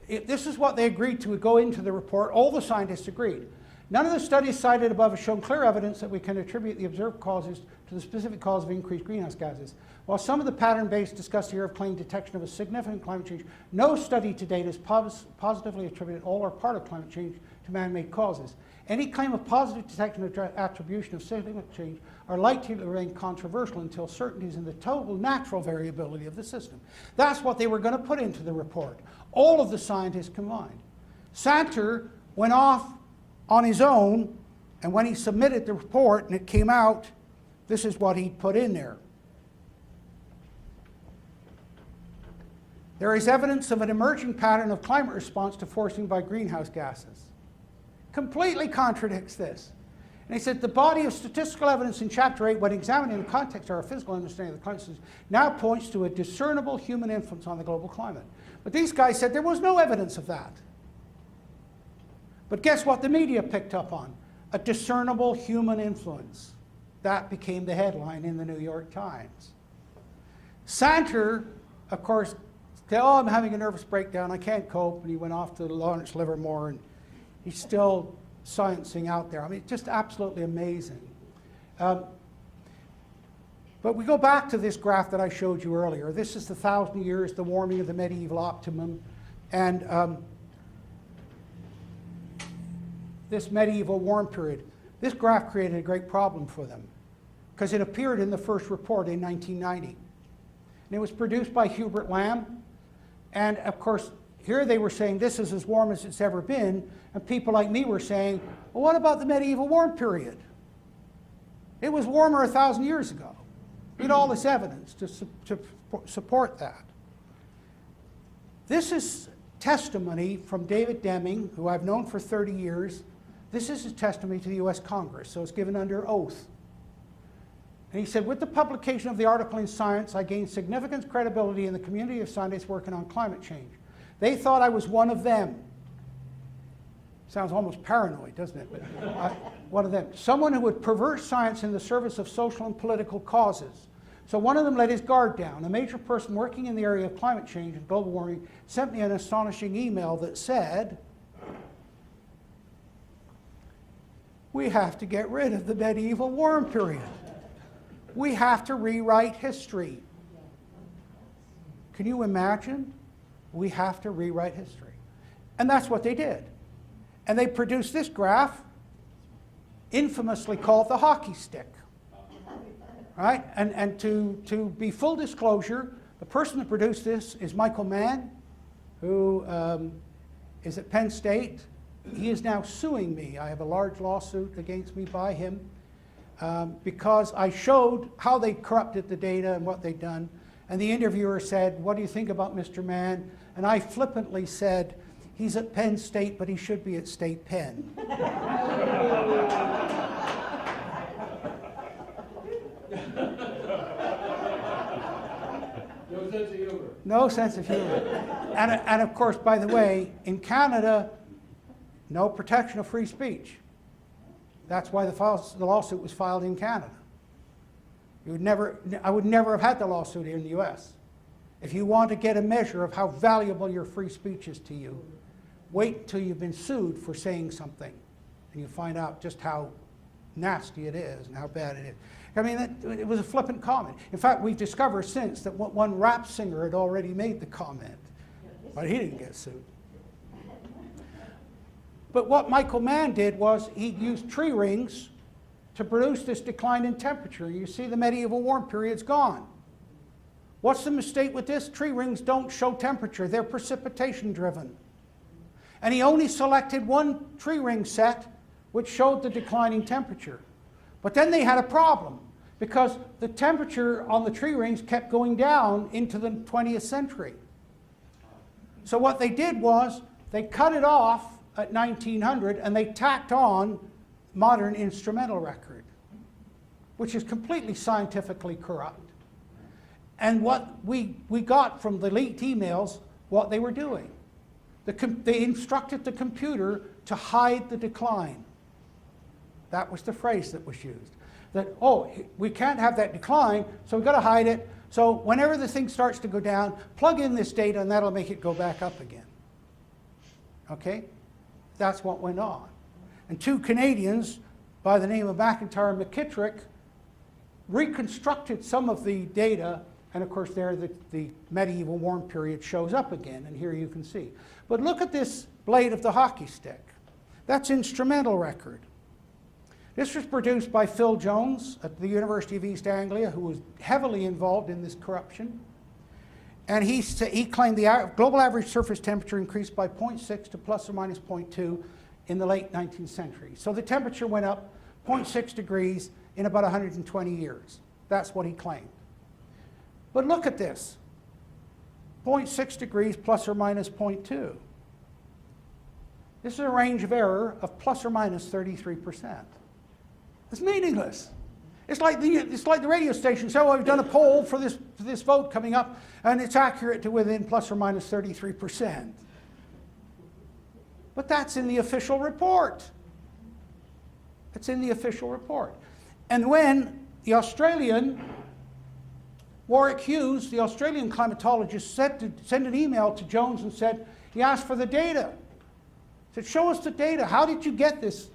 This is what they agreed to go into the report. All the scientists agreed. None of the studies cited above have shown clear evidence that we can attribute the observed causes to the specific cause of increased greenhouse gases. While some of the pattern-based discussed here have claimed detection of a significant climate change, no study to date has positively attributed all or part of climate change to man-made causes. Any claim of positive detection or attribution of significant change are likely to remain controversial until certainties in the total natural variability of the system. That's what they were going to put into the report. All of the scientists combined. Santer went off on his own, and when he submitted the report and it came out, this is what he put in there. There is evidence of an emerging pattern of climate response to forcing by greenhouse gases. Completely contradicts this. And he said, the body of statistical evidence in Chapter 8, when examined in the context of our physical understanding of the climate system, now points to a discernible human influence on the global climate. But these guys said there was no evidence of that. But guess what the media picked up on? A discernible human influence. That became the headline in the New York Times. Santer, of course, said, oh, I'm having a nervous breakdown, I can't cope, and he went off to Lawrence Livermore, and he's still sciencing out there. I mean, just absolutely amazing. But we go back to this graph that I showed you earlier. This is the 1,000 years, the warming of the medieval optimum, and this medieval warm period. This graph created a great problem for them because it appeared in the first report in 1990. And it was produced by Hubert Lamb. And of course, here they were saying this is as warm as it's ever been. And people like me were saying, well, what about the medieval warm period? It was warmer 1,000 years ago. We had all this evidence to support that. This is testimony from David Deming, who I've known for 30 years. This is his testimony to the US Congress, so it's given under oath. And he said, with the publication of the article in Science, I gained significant credibility in the community of scientists working on climate change. They thought I was one of them. Sounds almost paranoid, doesn't it? But one of them. Someone who would pervert science in the service of social and political causes. So one of them let his guard down. A major person working in the area of climate change and global warming sent me an astonishing email that said, we have to get rid of the medieval warm period. We have to rewrite history. Can you imagine? We have to rewrite history. And that's what they did. And they produced this graph, infamously called the hockey stick. Right? And to be full disclosure, the person that produced this is Michael Mann, who is at Penn State. He is now suing me. I have a large lawsuit against me by him because I showed how they corrupted the data and what they'd done. And the interviewer said, what do you think about Mr. Mann? And I flippantly said, he's at Penn State, but he should be at State Penn. No sense of humor. No sense of humor. And of course, by the way, in Canada, no protection of free speech. That's why the lawsuit was filed in Canada. I would never have had the lawsuit here in the US. If you want to get a measure of how valuable your free speech is to you, wait till you've been sued for saying something and you find out just how nasty it is and how bad it is. I mean, it was a flippant comment. In fact, we've discovered since that one rap singer had already made the comment, but he didn't get sued. But what Michael Mann did was he used tree rings to produce this decline in temperature. You see the medieval warm period's gone. What's the mistake with this? Tree rings don't show temperature. They're precipitation driven. And he only selected one tree ring set which showed the declining temperature. But then they had a problem because the temperature on the tree rings kept going down into the 20th century. So what they did was they cut it off at 1900 and they tacked on modern instrumental record, which is completely scientifically corrupt. And what we got from the leaked emails, what they were doing. They instructed the computer to hide the decline. That was the phrase that was used. That, oh, we can't have that decline, so we've got to hide it. So whenever the thing starts to go down, plug in this data and that'll make it go back up again. Okay? That's what went on. And two Canadians by the name of McIntyre and McKittrick reconstructed some of the data, and of course there the medieval warm period shows up again, and here you can see. But look at this blade of the hockey stick. That's instrumental record. This was produced by Phil Jones at the University of East Anglia, who was heavily involved in this corruption. And he claimed the global average surface temperature increased by 0.6 to plus or minus 0.2 in the late 19th century. So the temperature went up 0.6 degrees in about 120 years. That's what he claimed. But look at this. 0.6 degrees plus or minus 0.2. This is a range of error of plus or minus 33%. It's meaningless. It's like the radio station. So I've done a poll for this vote coming up, and it's accurate to within plus or minus 33%. But that's in the official report. It's in the official report. And when the Australian, Warwick Hughes, the Australian climatologist, sent an email to Jones and said, he asked for the data. He said, show us the data. How did you get this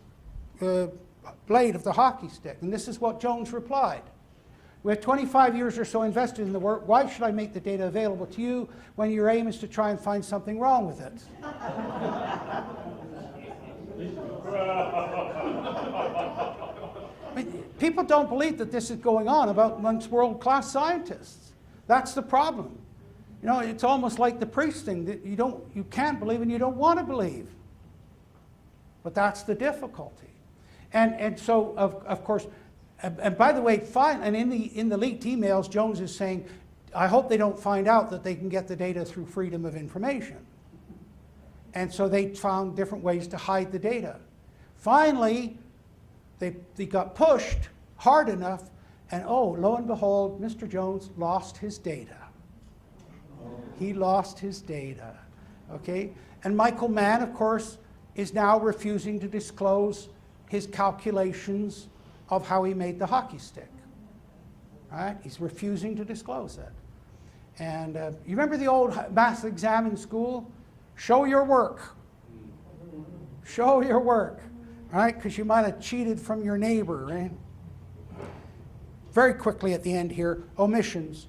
blade of the hockey stick? And this is what Jones replied. We have 25 years or so invested in the work. Why should I make the data available to you when your aim is to try and find something wrong with it? I mean, people don't believe that this is going on amongst world-class scientists. That's the problem. You know, it's almost like the priest thing, that you can't believe and you don't want to believe. But that's the difficulty. And so, of course, and by the way, and in the leaked emails, Jones is saying, I hope they don't find out that they can get the data through freedom of information. And so they found different ways to hide the data. Finally, they got pushed hard enough, and oh, lo and behold, Mr. Jones lost his data. He lost his data, okay? And Michael Mann, of course, is now refusing to disclose his calculations of how he made the hockey stick. All right? He's refusing to disclose it. And you remember the old math exam in school? Show your work. Show your work. All right? Because you might have cheated from your neighbor, right? Very quickly at the end here, omissions.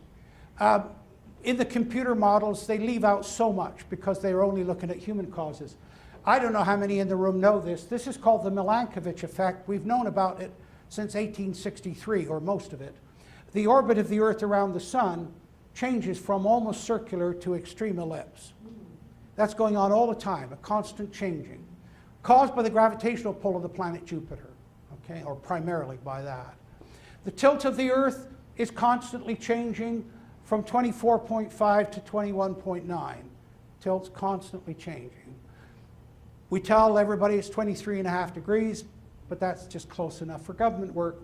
In the computer models, they leave out so much because they're only looking at human causes. I don't know how many in the room know this. This is called the Milankovitch effect. We've known about it since 1863, or most of it. The orbit of the Earth around the Sun changes from almost circular to extreme ellipse. That's going on all the time, a constant changing, caused by the gravitational pull of the planet Jupiter, okay, or primarily by that. The tilt of the Earth is constantly changing from 24.5 to 21.9. Tilt's constantly changing. We tell everybody it's 23.5 degrees, but that's just close enough for government work.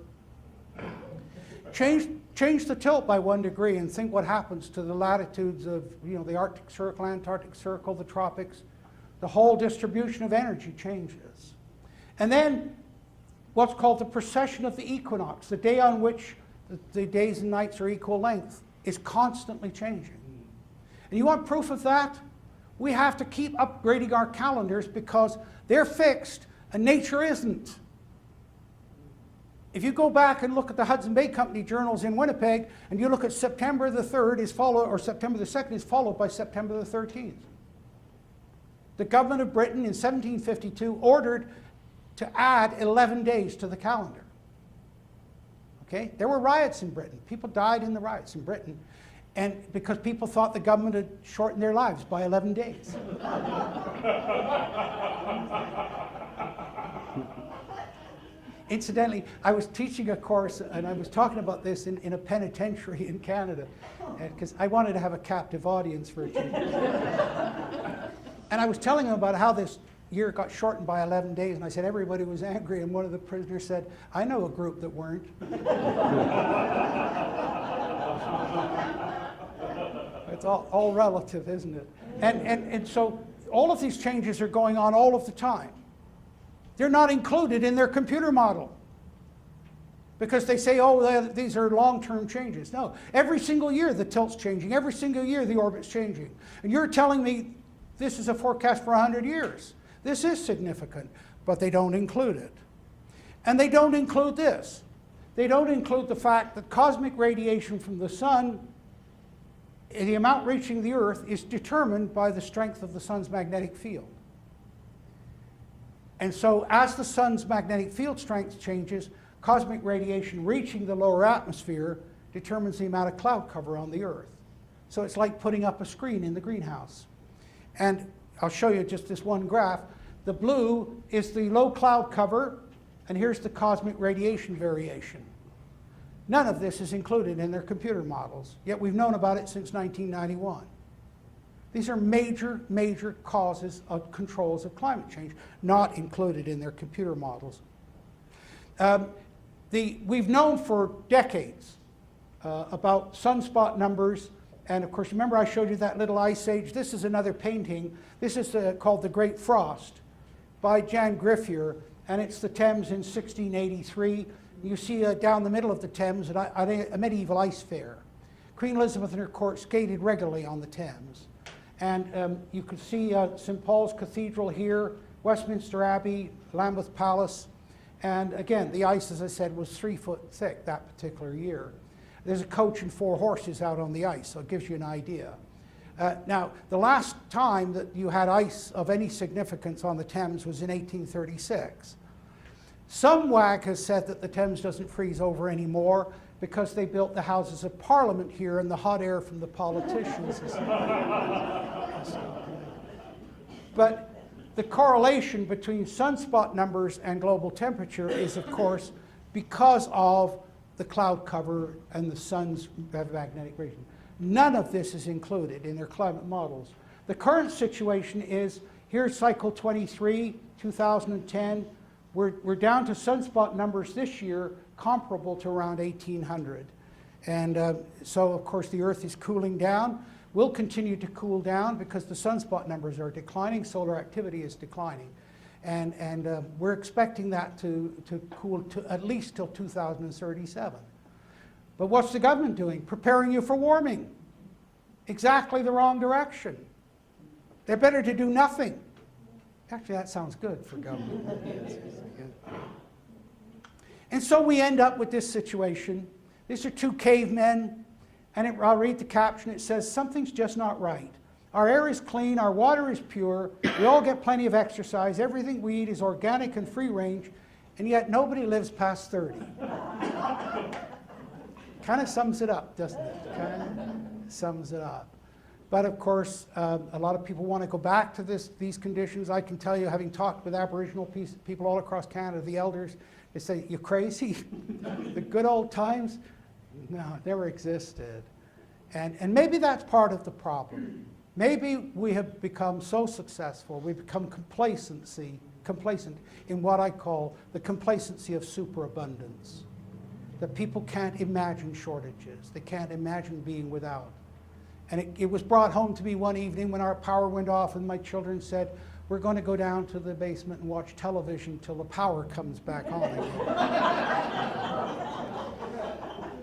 Change the tilt by 1 degree and think what happens to the latitudes of, you know, the Arctic Circle, Antarctic Circle, the tropics. The whole distribution of energy changes. And then what's called the precession of the equinox, the day on which the days and nights are equal length, is constantly changing. And you want proof of that? We have to keep upgrading our calendars because they're fixed and nature isn't. If you go back and look at the Hudson Bay Company journals in Winnipeg and you look at September the 3rd is followed, or September the 2nd is followed by September the 13th. The government of Britain in 1752 ordered to add 11 days to the calendar. Okay? There were riots in Britain. People died in the riots in Britain, and because people thought the government had shortened their lives by 11 days. Incidentally, I was teaching a course, and I was talking about this in a penitentiary in Canada, because I wanted to have a captive audience for a change. And I was telling them about how this year got shortened by 11 days, and I said everybody was angry, and one of the prisoners said, I know a group that weren't. It's all relative, isn't it? And so all of these changes are going on all of the time. They're not included in their computer model because they say, oh, these are long-term changes. No, every single year the tilt's changing. Every single year the orbit's changing. And you're telling me this is a forecast for 100 years. This is significant, but they don't include it. And they don't include this. They don't include the fact that cosmic radiation from the sun, the amount reaching the Earth, is determined by the strength of the sun's magnetic field. And so as the sun's magnetic field strength changes, cosmic radiation reaching the lower atmosphere determines the amount of cloud cover on the Earth. So it's like putting up a screen in the greenhouse. And I'll show you just this one graph. The blue is the low cloud cover, and here's the cosmic radiation variation. None of this is included in their computer models, yet we've known about it since 1991. These are major, major causes of controls of climate change, not included in their computer models. We've known for decades about sunspot numbers, and of course, remember I showed you that little ice age? This is another painting. This is called The Great Frost by Jan Griffier, and it's the Thames in 1683. You see down the middle of the Thames a medieval ice fair. Queen Elizabeth and her court skated regularly on the Thames. And you can see St. Paul's Cathedral here, Westminster Abbey, Lambeth Palace. And again, the ice, as I said, was 3 foot thick that particular year. There's a coach and 4 horses out on the ice, so it gives you an idea. Now, the last time that you had ice of any significance on the Thames was in 1836. Some wag has said that the Thames doesn't freeze over anymore because they built the Houses of Parliament here and the hot air from the politicians. But the correlation between sunspot numbers and global temperature is, of course, because of the cloud cover and the sun's magnetic radiation. None of this is included in their climate models. The current situation is, here's cycle 23, 2010. We're down to sunspot numbers this year comparable to around 1800. And so, of course, the Earth is cooling down. Will continue to cool down because the sunspot numbers are declining, solar activity is declining. And we're expecting that to cool to at least till 2037. But what's the government doing? Preparing you for warming. Exactly the wrong direction. They're better to do nothing. Actually, that sounds good for government. Yes. And so we end up with this situation. These are 2 cavemen, and I'll read the caption. It says, "Something's just not right. Our air is clean, our water is pure, we all get plenty of exercise, everything we eat is organic and free range, and yet nobody lives past 30. Kind of sums it up, doesn't it? Kind of sums it up. But of course, a lot of people want to go back to these conditions. I can tell you, having talked with Aboriginal people all across Canada, the elders, they say, "You crazy? The good old times?" No, it never existed. And maybe that's part of the problem. Maybe we have become so successful, we've become complacent in what I call the complacency of superabundance. That people can't imagine shortages. They can't imagine being without. And it was brought home to me one evening when our power went off and my children said, "We're going to go down to the basement and watch television till the power comes back on again."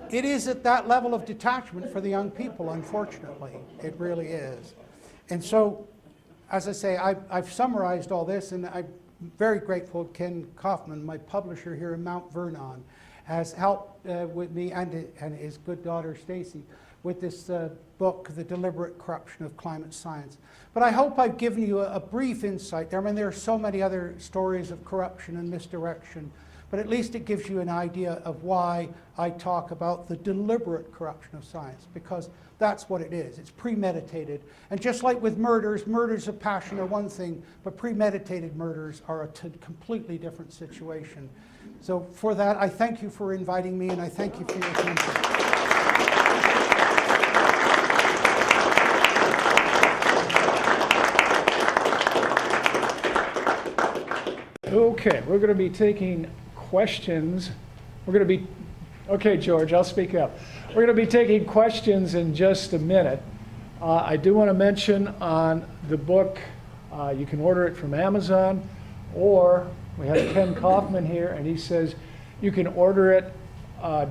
It is at that level of detachment for the young people, unfortunately. It really is. And so, as I say, I've summarized all this, and I'm very grateful Ken Kaufman, my publisher here in Mount Vernon, has helped with me and his good daughter Stacy with this book, The Deliberate Corruption of Climate Science. But I hope I've given you a brief insight there. I mean, there are so many other stories of corruption and misdirection, but at least it gives you an idea of why I talk about the deliberate corruption of science, because that's what it is. It's premeditated. And just like with murders of passion are one thing, but premeditated murders are a completely different situation. So for that, I thank you for inviting me, and I thank you for your attention. Okay, we're going to be taking questions. Okay, George, I'll speak up. We're going to be taking questions in just a minute. I do want to mention on the book, you can order it from Amazon, or we have Ken Kaufman here, and he says you can order it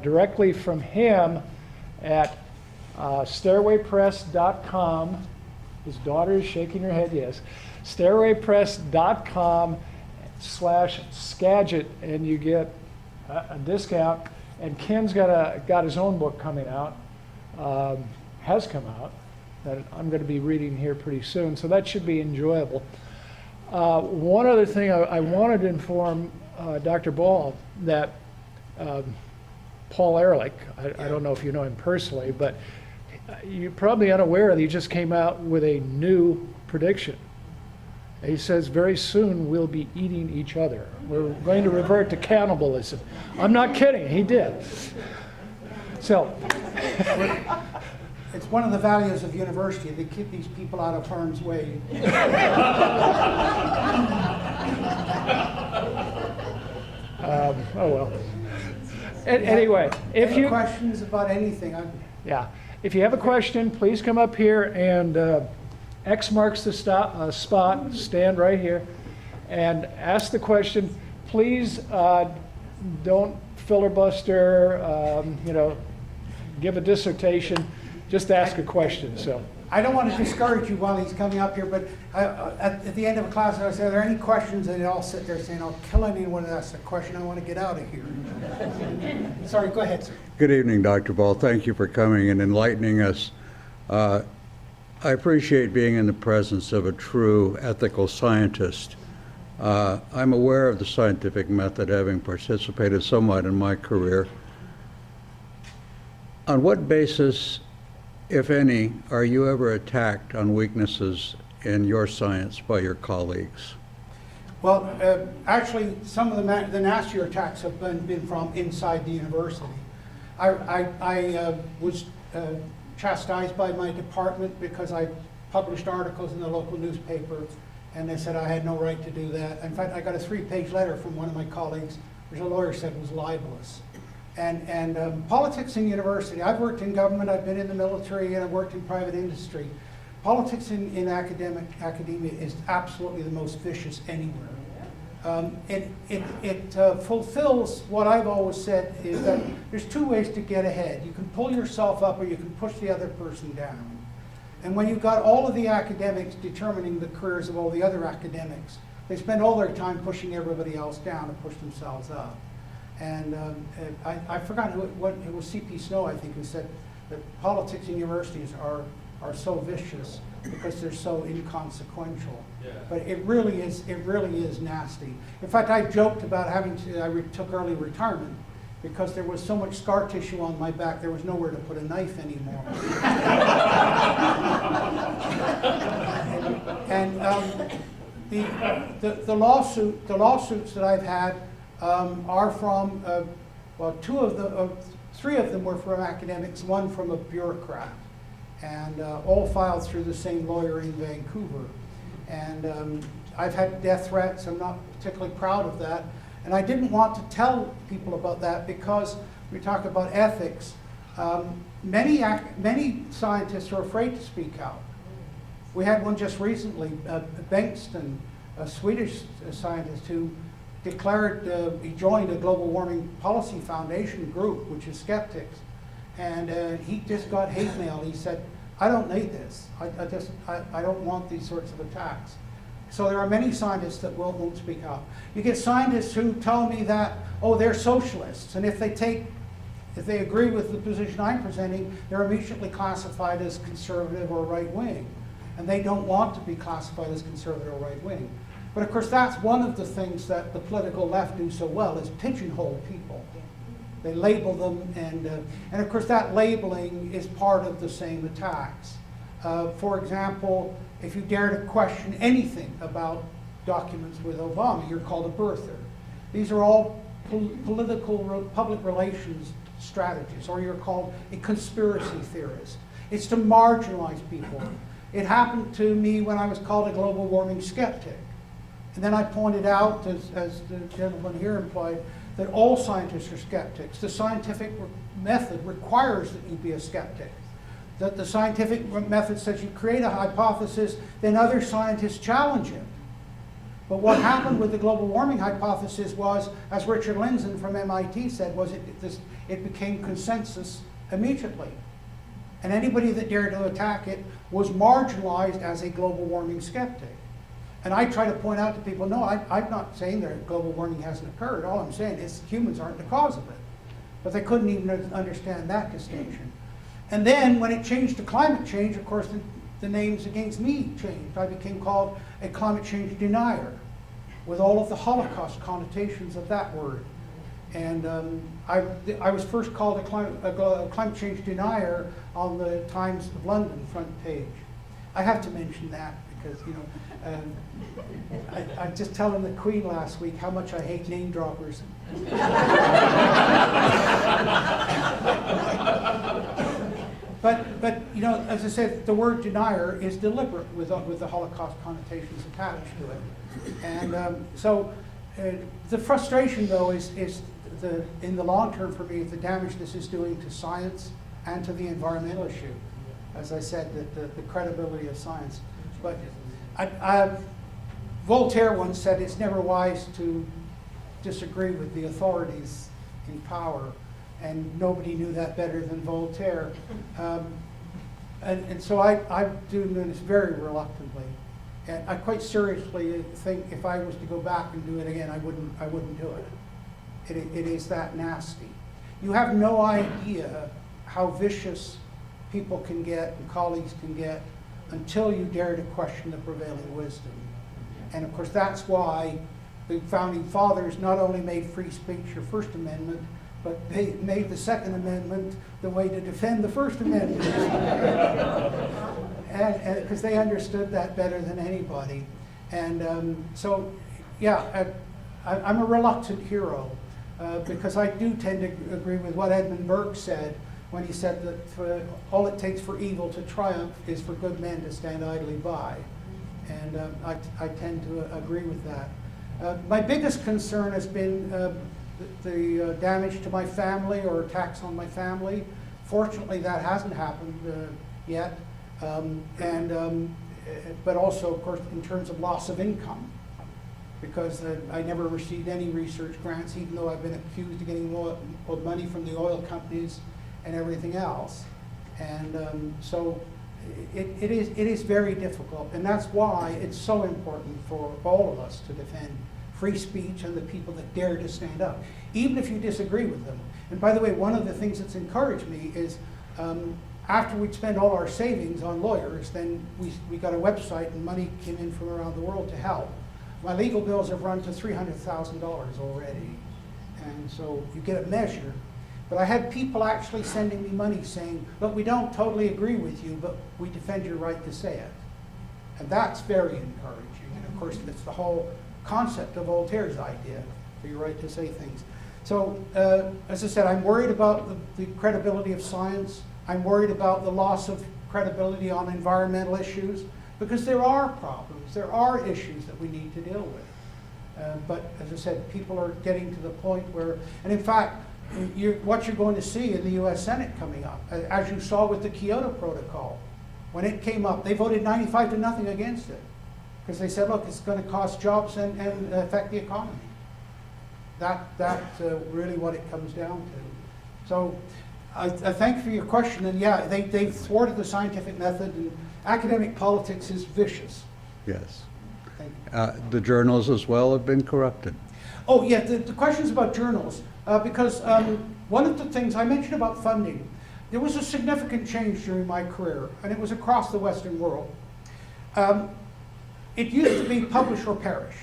directly from him at stairwaypress.com. His daughter is shaking her head, yes. stairwaypress.com/Skagit, and you get a discount. And Ken's got his own book coming out, has come out, that I'm going to be reading here pretty soon, so that should be enjoyable. One other thing I wanted to inform Dr. Ball that Paul Ehrlich, I don't know if you know him personally, but you're probably unaware that he just came out with a new prediction. He says very soon we'll be eating each other. We're going to revert to cannibalism. I'm not kidding, he did. So. It's one of the values of university. They keep these people out of harm's way. Oh well. Anyway, if Any you, questions about anything? yeah, if you have a question, please come up here and X marks the spot, stand right here, and ask the question. Please don't filibuster, give a dissertation, just ask a question, so. I don't want to discourage you while he's coming up here, but at the end of a class, I say, are there any questions? And they all sit there saying, I'll kill anyone that asks a question. I want to get out of here. Sorry, go ahead, sir. Good evening, Dr. Ball. Thank you for coming and enlightening us. I appreciate being in the presence of a true ethical scientist. I'm aware of the scientific method, having participated somewhat in my career. On what basis, if any, are you ever attacked on weaknesses in your science by your colleagues? Well, actually, some of the nastier attacks have been from inside the university. I was chastised by my department because I published articles in the local newspaper, and they said I had no right to do that. In fact, I got a 3-page letter from one of my colleagues, which a lawyer said was libelous. And politics in university, I've worked in government, I've been in the military, and I've worked in private industry. Politics in academia is absolutely the most vicious anywhere. It fulfills what I've always said is that there's 2 ways to get ahead. You can pull yourself up or you can push the other person down. And when you've got all of the academics determining the careers of all the other academics, they spend all their time pushing everybody else down to push themselves up. And I forgot what it was, C.P. Snow, I think, who said that politics in universities are so vicious because they're so inconsequential. Yeah. But it really is nasty. In fact, I joked about I took early retirement because there was so much scar tissue on my back, there was nowhere to put a knife anymore. The lawsuits that I've had are from, well, 3 of them were from academics, 1 from a bureaucrat, and all filed through the same lawyer in Vancouver. And I've had death threats. I'm not particularly proud of that. And I didn't want to tell people about that because we talk about ethics. Many scientists are afraid to speak out. We had one just recently, Bengtsson, a Swedish scientist who declared, he joined a global warming policy foundation group, which is skeptics, and he just got hate mail. He said, I don't need this. I don't want these sorts of attacks. So there are many scientists that won't speak out. You get scientists who tell me that, oh, they're socialists, and if they agree with the position I'm presenting, they're immediately classified as conservative or right-wing. And they don't want to be classified as conservative or right-wing. But of course, that's one of the things that the political left do so well, is pigeonhole people. They label them, and of course that labeling is part of the same attacks. For example, if you dare to question anything about documents with Obama, you're called a birther. These are all political public relations strategies, or you're called a conspiracy theorist. It's to marginalize people. It happened to me when I was called a global warming skeptic. And then I pointed out, as the gentleman here implied, that all scientists are skeptics. The scientific method requires that you be a skeptic. That the scientific method says you create a hypothesis, then other scientists challenge it. But what happened with the global warming hypothesis was, as Richard Lindzen from MIT said, was it became consensus immediately. And anybody that dared to attack it was marginalized as a global warming skeptic. And I try to point out to people, no, I'm not saying that global warming hasn't occurred. All I'm saying is humans aren't the cause of it. But they couldn't even understand that distinction. And then when it changed to climate change, of course, the names against me changed. I became called a climate change denier, with all of the Holocaust connotations of that word. And I was first called a climate change denier on the Times of London front page. I have to mention that because, you know, I just telling the Queen last week how much I hate name droppers. But you know, as I said, the word denier is deliberate with the Holocaust connotations attached to it. And so the frustration, though, is in the long term for me, the damage this is doing to science and to the environmental issue. As I said, the credibility of science. But Voltaire once said it's never wise to disagree with the authorities in power, and nobody knew that better than Voltaire. And so I do this very reluctantly. And I quite seriously think if I was to go back and do it again, I wouldn't do it. It is that nasty. You have no idea how vicious people can get and colleagues can get until you dare to question the prevailing wisdom. And of course, that's why the founding fathers not only made free speech your First Amendment, but they made the Second Amendment the way to defend the First Amendment. and because they understood that better than anybody. And so, yeah, I'm a reluctant hero because I do tend to agree with what Edmund Burke said when he said that all it takes for evil to triumph is for good men to stand idly by. And I tend to agree with that. My biggest concern has been the damage to my family or attacks on my family. Fortunately, that hasn't happened yet. But also, of course, in terms of loss of income, because I never received any research grants, even though I've been accused of getting money from the oil companies and everything else. And so it is very difficult, and that's why it's so important for all of us to defend free speech and the people that dare to stand up, even if you disagree with them. And by the way, one of the things that's encouraged me is after we'd spend all our savings on lawyers, then we got a website and money came in from around the world to help. My legal bills have run to $300,000 already, and so you get it measured. But I had people actually sending me money saying, look, we don't totally agree with you, but we defend your right to say it. And that's very encouraging. And of course, that's the whole concept of Voltaire's idea, for your right to say things. So, as I said, I'm worried about the credibility of science. I'm worried about the loss of credibility on environmental issues, because there are problems, there are issues that we need to deal with. But as I said, people are getting to the point where, and in fact, what you're going to see in the US Senate coming up, as you saw with the Kyoto Protocol, when it came up, they voted 95-0 against it. Because they said, look, it's going to cost jobs and affect the economy. That's really what it comes down to. So I thank you for your question. And yeah, they've thwarted the scientific method, and academic politics is vicious. Yes. Thank you. The journals as well have been corrupted. Oh, yeah, the questions about journals. Because one of the things I mentioned about funding, there was a significant change during my career, and it was across the Western world. It used to be publish or perish.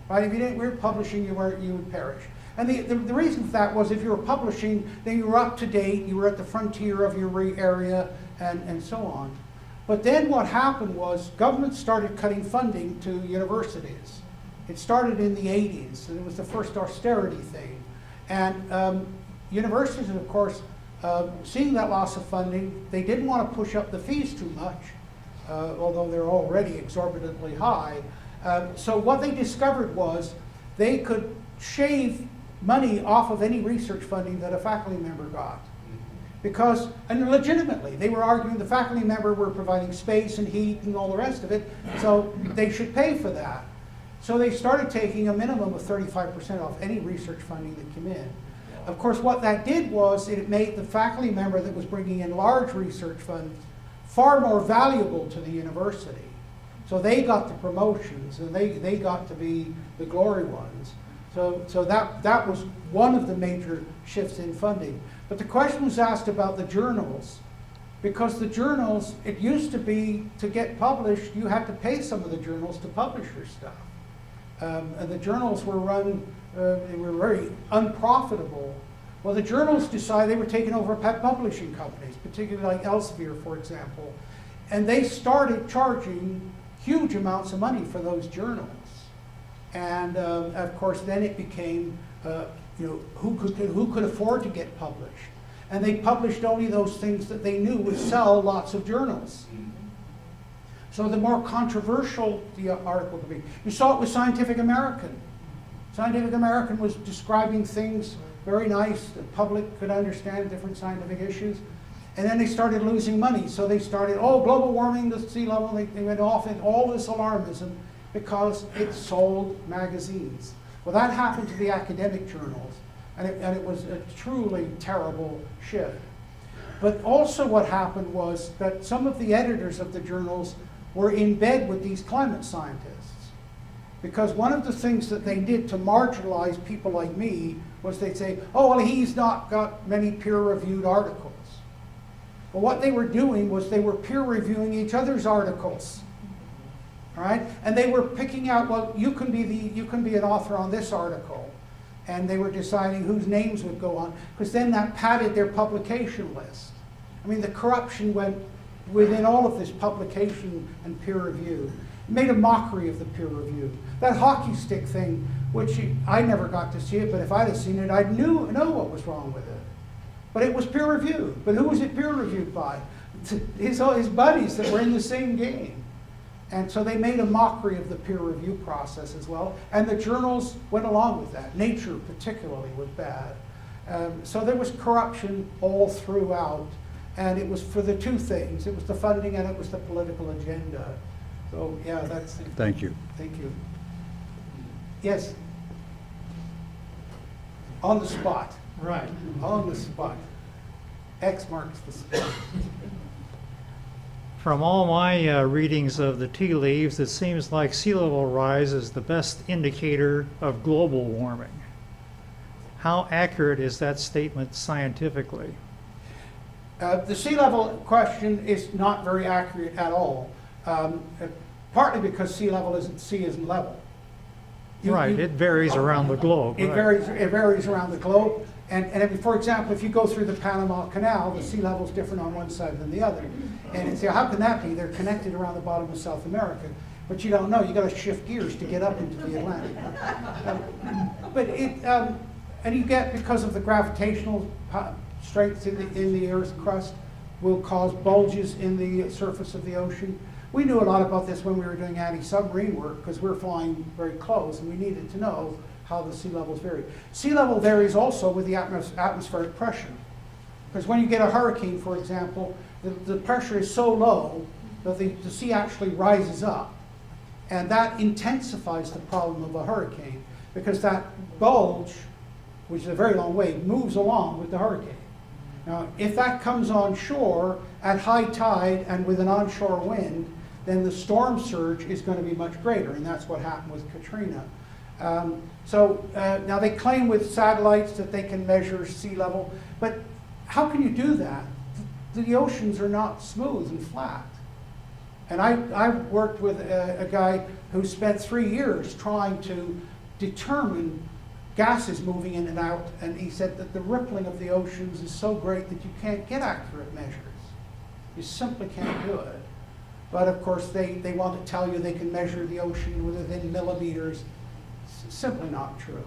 Right? If you weren't publishing, you would perish. And the reason for that was if you were publishing, then you were up to date, you were at the frontier of your area, and so on. But then what happened was governments started cutting funding to universities. It started in the 80s, and it was the first austerity thing. And universities, of course, seeing that loss of funding, they didn't want to push up the fees too much, although they're already exorbitantly high. So what they discovered was they could shave money off of any research funding that a faculty member got. Because, and legitimately, they were arguing the faculty member were providing space and heat and all the rest of it, so they should pay for that. So they started taking a minimum of 35% off any research funding that came in. Of course, what that did was it made the faculty member that was bringing in large research funds far more valuable to the university. So they got the promotions, and they got to be the glory ones. So that was one of the major shifts in funding. But the question was asked about the journals, because the journals, it used to be to get published, you had to pay some of the journals to publish your stuff. And the journals were run, they were very unprofitable. Well, the journals decided they were taking over publishing companies, particularly like Elsevier, for example. And they started charging huge amounts of money for those journals. And of course, then it became, who could afford to get published? And they published only those things that they knew would sell lots of journals. So the more controversial the article could be. You saw it with Scientific American. Scientific American was describing things very nice, the public could understand different scientific issues. And then they started losing money, so they started, oh, global warming, the sea level, they went off in all this alarmism because it sold magazines. Well, that happened to the academic journals, and it was a truly terrible shift. But also what happened was that some of the editors of the journals were in bed with these climate scientists. Because one of the things that they did to marginalize people like me was they'd say, oh, well, he's not got many peer-reviewed articles. But what they were doing was they were peer-reviewing each other's articles. All right? And they were picking out, well, you can be an author on this article. And they were deciding whose names would go on, because then that padded their publication list. I mean, the corruption went within all of this publication and peer review. It made a mockery of the peer review. That hockey stick thing, which I never got to see it, but if I'd have seen it, I'd know what was wrong with it. But it was peer reviewed. But who was it peer reviewed by? His buddies that were in the same game. And so they made a mockery of the peer review process as well. And the journals went along with that. Nature particularly was bad. So there was corruption all throughout. And it was for the two things. It was the funding and it was the political agenda. So yeah, that's it. Thank you. Thank you. Yes? On the spot. Right. On the spot. X marks the spot. From all my readings of the tea leaves, it seems like sea level rise is the best indicator of global warming. How accurate is that statement scientifically? The sea level question is not very accurate at all, partly because sea isn't level. It varies around the globe. It right. varies around the globe. And for example, if you go through the Panama Canal, the sea level is different on one side than the other. And you say, how can that be? They're connected around the bottom of South America. But you don't know. You got to shift gears to get up into the Atlantic. And you get, because of the gravitational strength in the Earth's crust, will cause bulges in the surface of the ocean. We knew a lot about this when we were doing anti-submarine work, because we're flying very close, and we needed to know how the sea levels vary. Sea level varies also with the atmospheric pressure. Because when you get a hurricane, for example, the pressure is so low that the sea actually rises up. And that intensifies the problem of a hurricane, because that bulge, which is a very long wave, moves along with the hurricane. Now, if that comes on shore at high tide and with an onshore wind, then the storm surge is going to be much greater, and that's what happened with Katrina. Now they claim with satellites that they can measure sea level, but how can you do that? The oceans are not smooth and flat. And I worked with a guy who spent 3 years trying to determine gases moving in and out, and he said that the rippling of the oceans is so great that you can't get accurate measures. You simply can't do it. But of course, they want to tell you they can measure the ocean within millimeters. It's simply not true.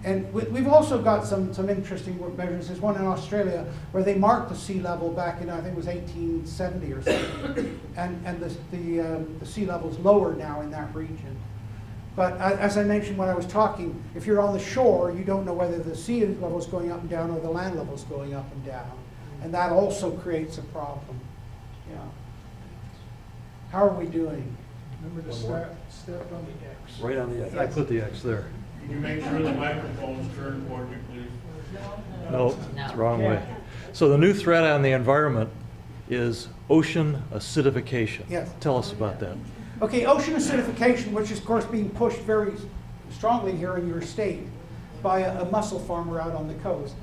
And we've also got some interesting measures. There's one in Australia where they marked the sea level back in, I think it was 1870 or something. And the sea level's lower now in that region. But as I mentioned when I was talking, if you're on the shore, you don't know whether the sea level is going up and down or the land level is going up and down. And that also creates a problem. Yeah. How are we doing? Remember to step on the X. Right on the X. I put the X there. Can you make sure the microphone's turned toward you, please? No, it's the wrong way. So the new threat on the environment is ocean acidification. Yes. Tell us about that. Okay, ocean acidification, which is of course being pushed very strongly here in your state by a mussel farmer out on the coast.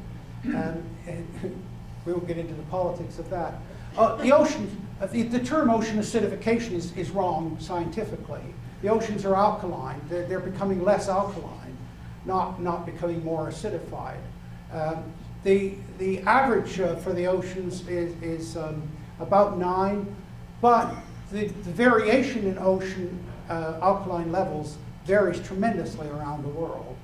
And we won't get into the politics of that. The term ocean acidification is wrong scientifically. The oceans are alkaline. They're becoming less alkaline, not becoming more acidified. The average for the oceans is about 9, but the variation in ocean alkaline levels varies tremendously around the world.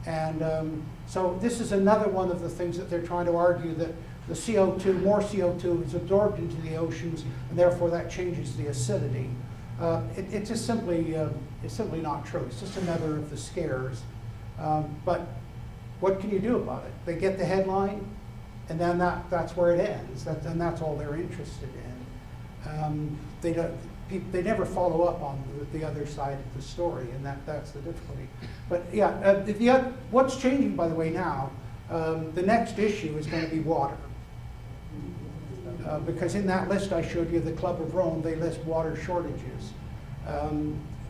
And so this is another one of the things that they're trying to argue, that the CO2, more CO2 is absorbed into the oceans, and therefore that changes the acidity. It's just simply, it's simply not true. It's just another of the scares. But what can you do about it? They get the headline, and then that's where it ends. And that's all they're interested in. They never follow up on the other side of the story, and that's the difficulty. But yeah, what's changing, by the way, now, the next issue is going to be water. Because in that list I showed you, the Club of Rome, they list water shortages.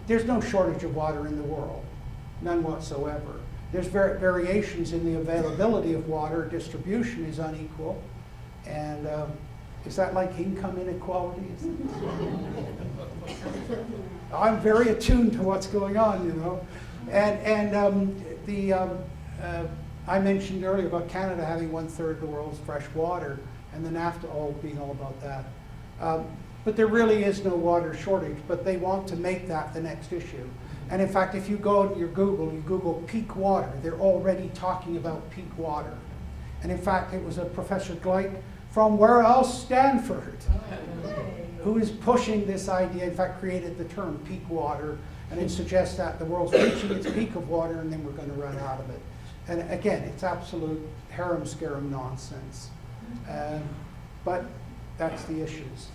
There's no shortage of water in the world, none whatsoever. There's variations in the availability of water. Distribution is unequal. And is that like income inequality? I'm very attuned to what's going on, you know. And I mentioned earlier about Canada having 1/3 of the world's fresh water, and the NAFTA all being all about that. But there really is no water shortage, but they want to make that the next issue. And in fact, if you go to your Google, you Google peak water, they're already talking about peak water. And in fact, it was a Professor Gleick from where else? Stanford, who is pushing this idea, in fact created the term peak water, and it suggests that the world's reaching its peak of water and then we're going to run out of it. And again, it's absolute harem-scarum nonsense. But that's the issues.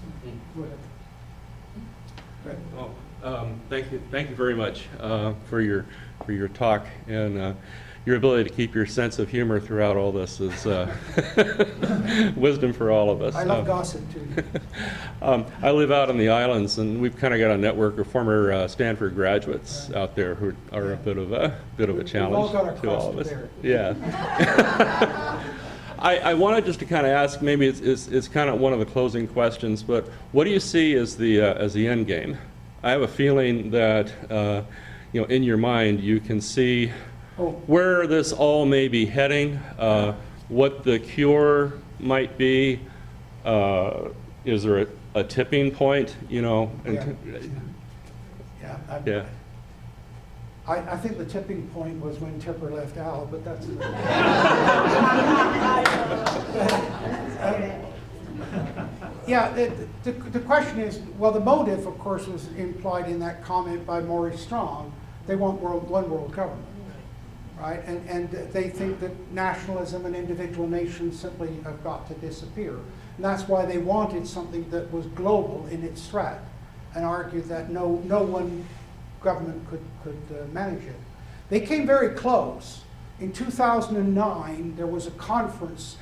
Go ahead. Go ahead. Well, thank you very much for your talk, and your ability to keep your sense of humor throughout all this is wisdom for all of us. I love gossip too. I live out in the islands, and we've kind of got a network of former Stanford graduates out there who are a bit of a challenge all got our to all of cross us. to bear. Yeah. I wanted just to kind of ask, maybe it's kind of one of the closing questions, but what do you see as the end game? I have a feeling that in your mind you can see where this all may be heading, what the cure might be. Is there a tipping point? Yeah. Yeah. I think the tipping point was when Tipper left Al, but that's. Yeah, the question is, well, the motive, of course, was implied in that comment by Maurice Strong. They want one world government, right? And they think that nationalism and individual nations simply have got to disappear. And that's why they wanted something that was global in its threat, and argued that no one government could manage it. They came very close. In 2009, there was a conference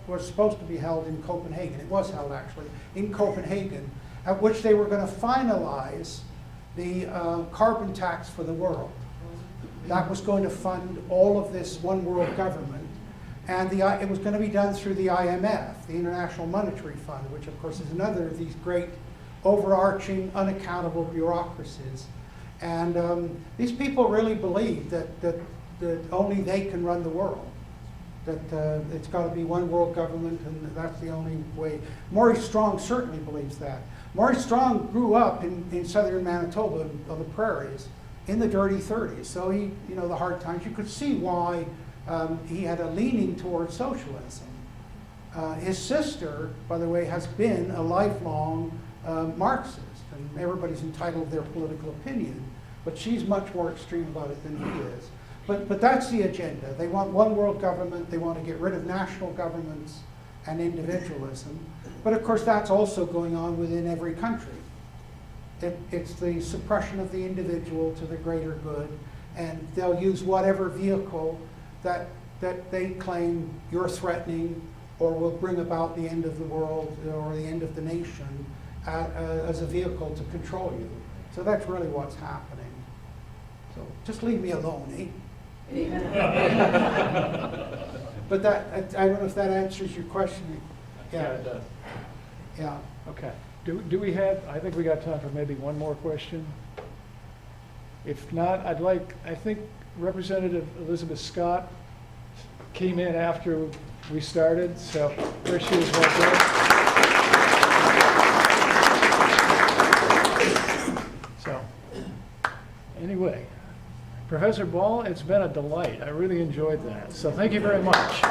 was supposed to be held in Copenhagen. It was held actually in Copenhagen, at which they were going to finalize the carbon tax for the world. That was going to fund all of this one world government, and it was going to be done through the IMF, the International Monetary Fund, which of course is another of these great overarching, unaccountable bureaucracies. And these people really believe that only they can run the world, that it's got to be one world government, and that's the only way. Maurice Strong certainly believes that. Maurice Strong grew up in southern Manitoba, on the prairies, in the dirty 30s. So the hard times, you could see why he had a leaning towards socialism. His sister, by the way, has been a lifelong Marxist, and everybody's entitled to their political opinion, but she's much more extreme about it than he is. But that's the agenda. They want one world government. They want to get rid of national governments and individualism. But of course, that's also going on within every country. It's the suppression of the individual to the greater good, and they'll use whatever vehicle that they claim you're threatening or will bring about the end of the world or the end of the nation as a vehicle to control you. So that's really what's happening. So just leave me alone, eh? But I don't know if that answers your question. Yeah, it does. Yeah. Okay. Do we have, I think we got time for maybe one more question. If not, I think Representative Elizabeth Scott came in after we started, so there she is right there. So, anyway, Professor Ball, it's been a delight. I really enjoyed that. So thank you very much.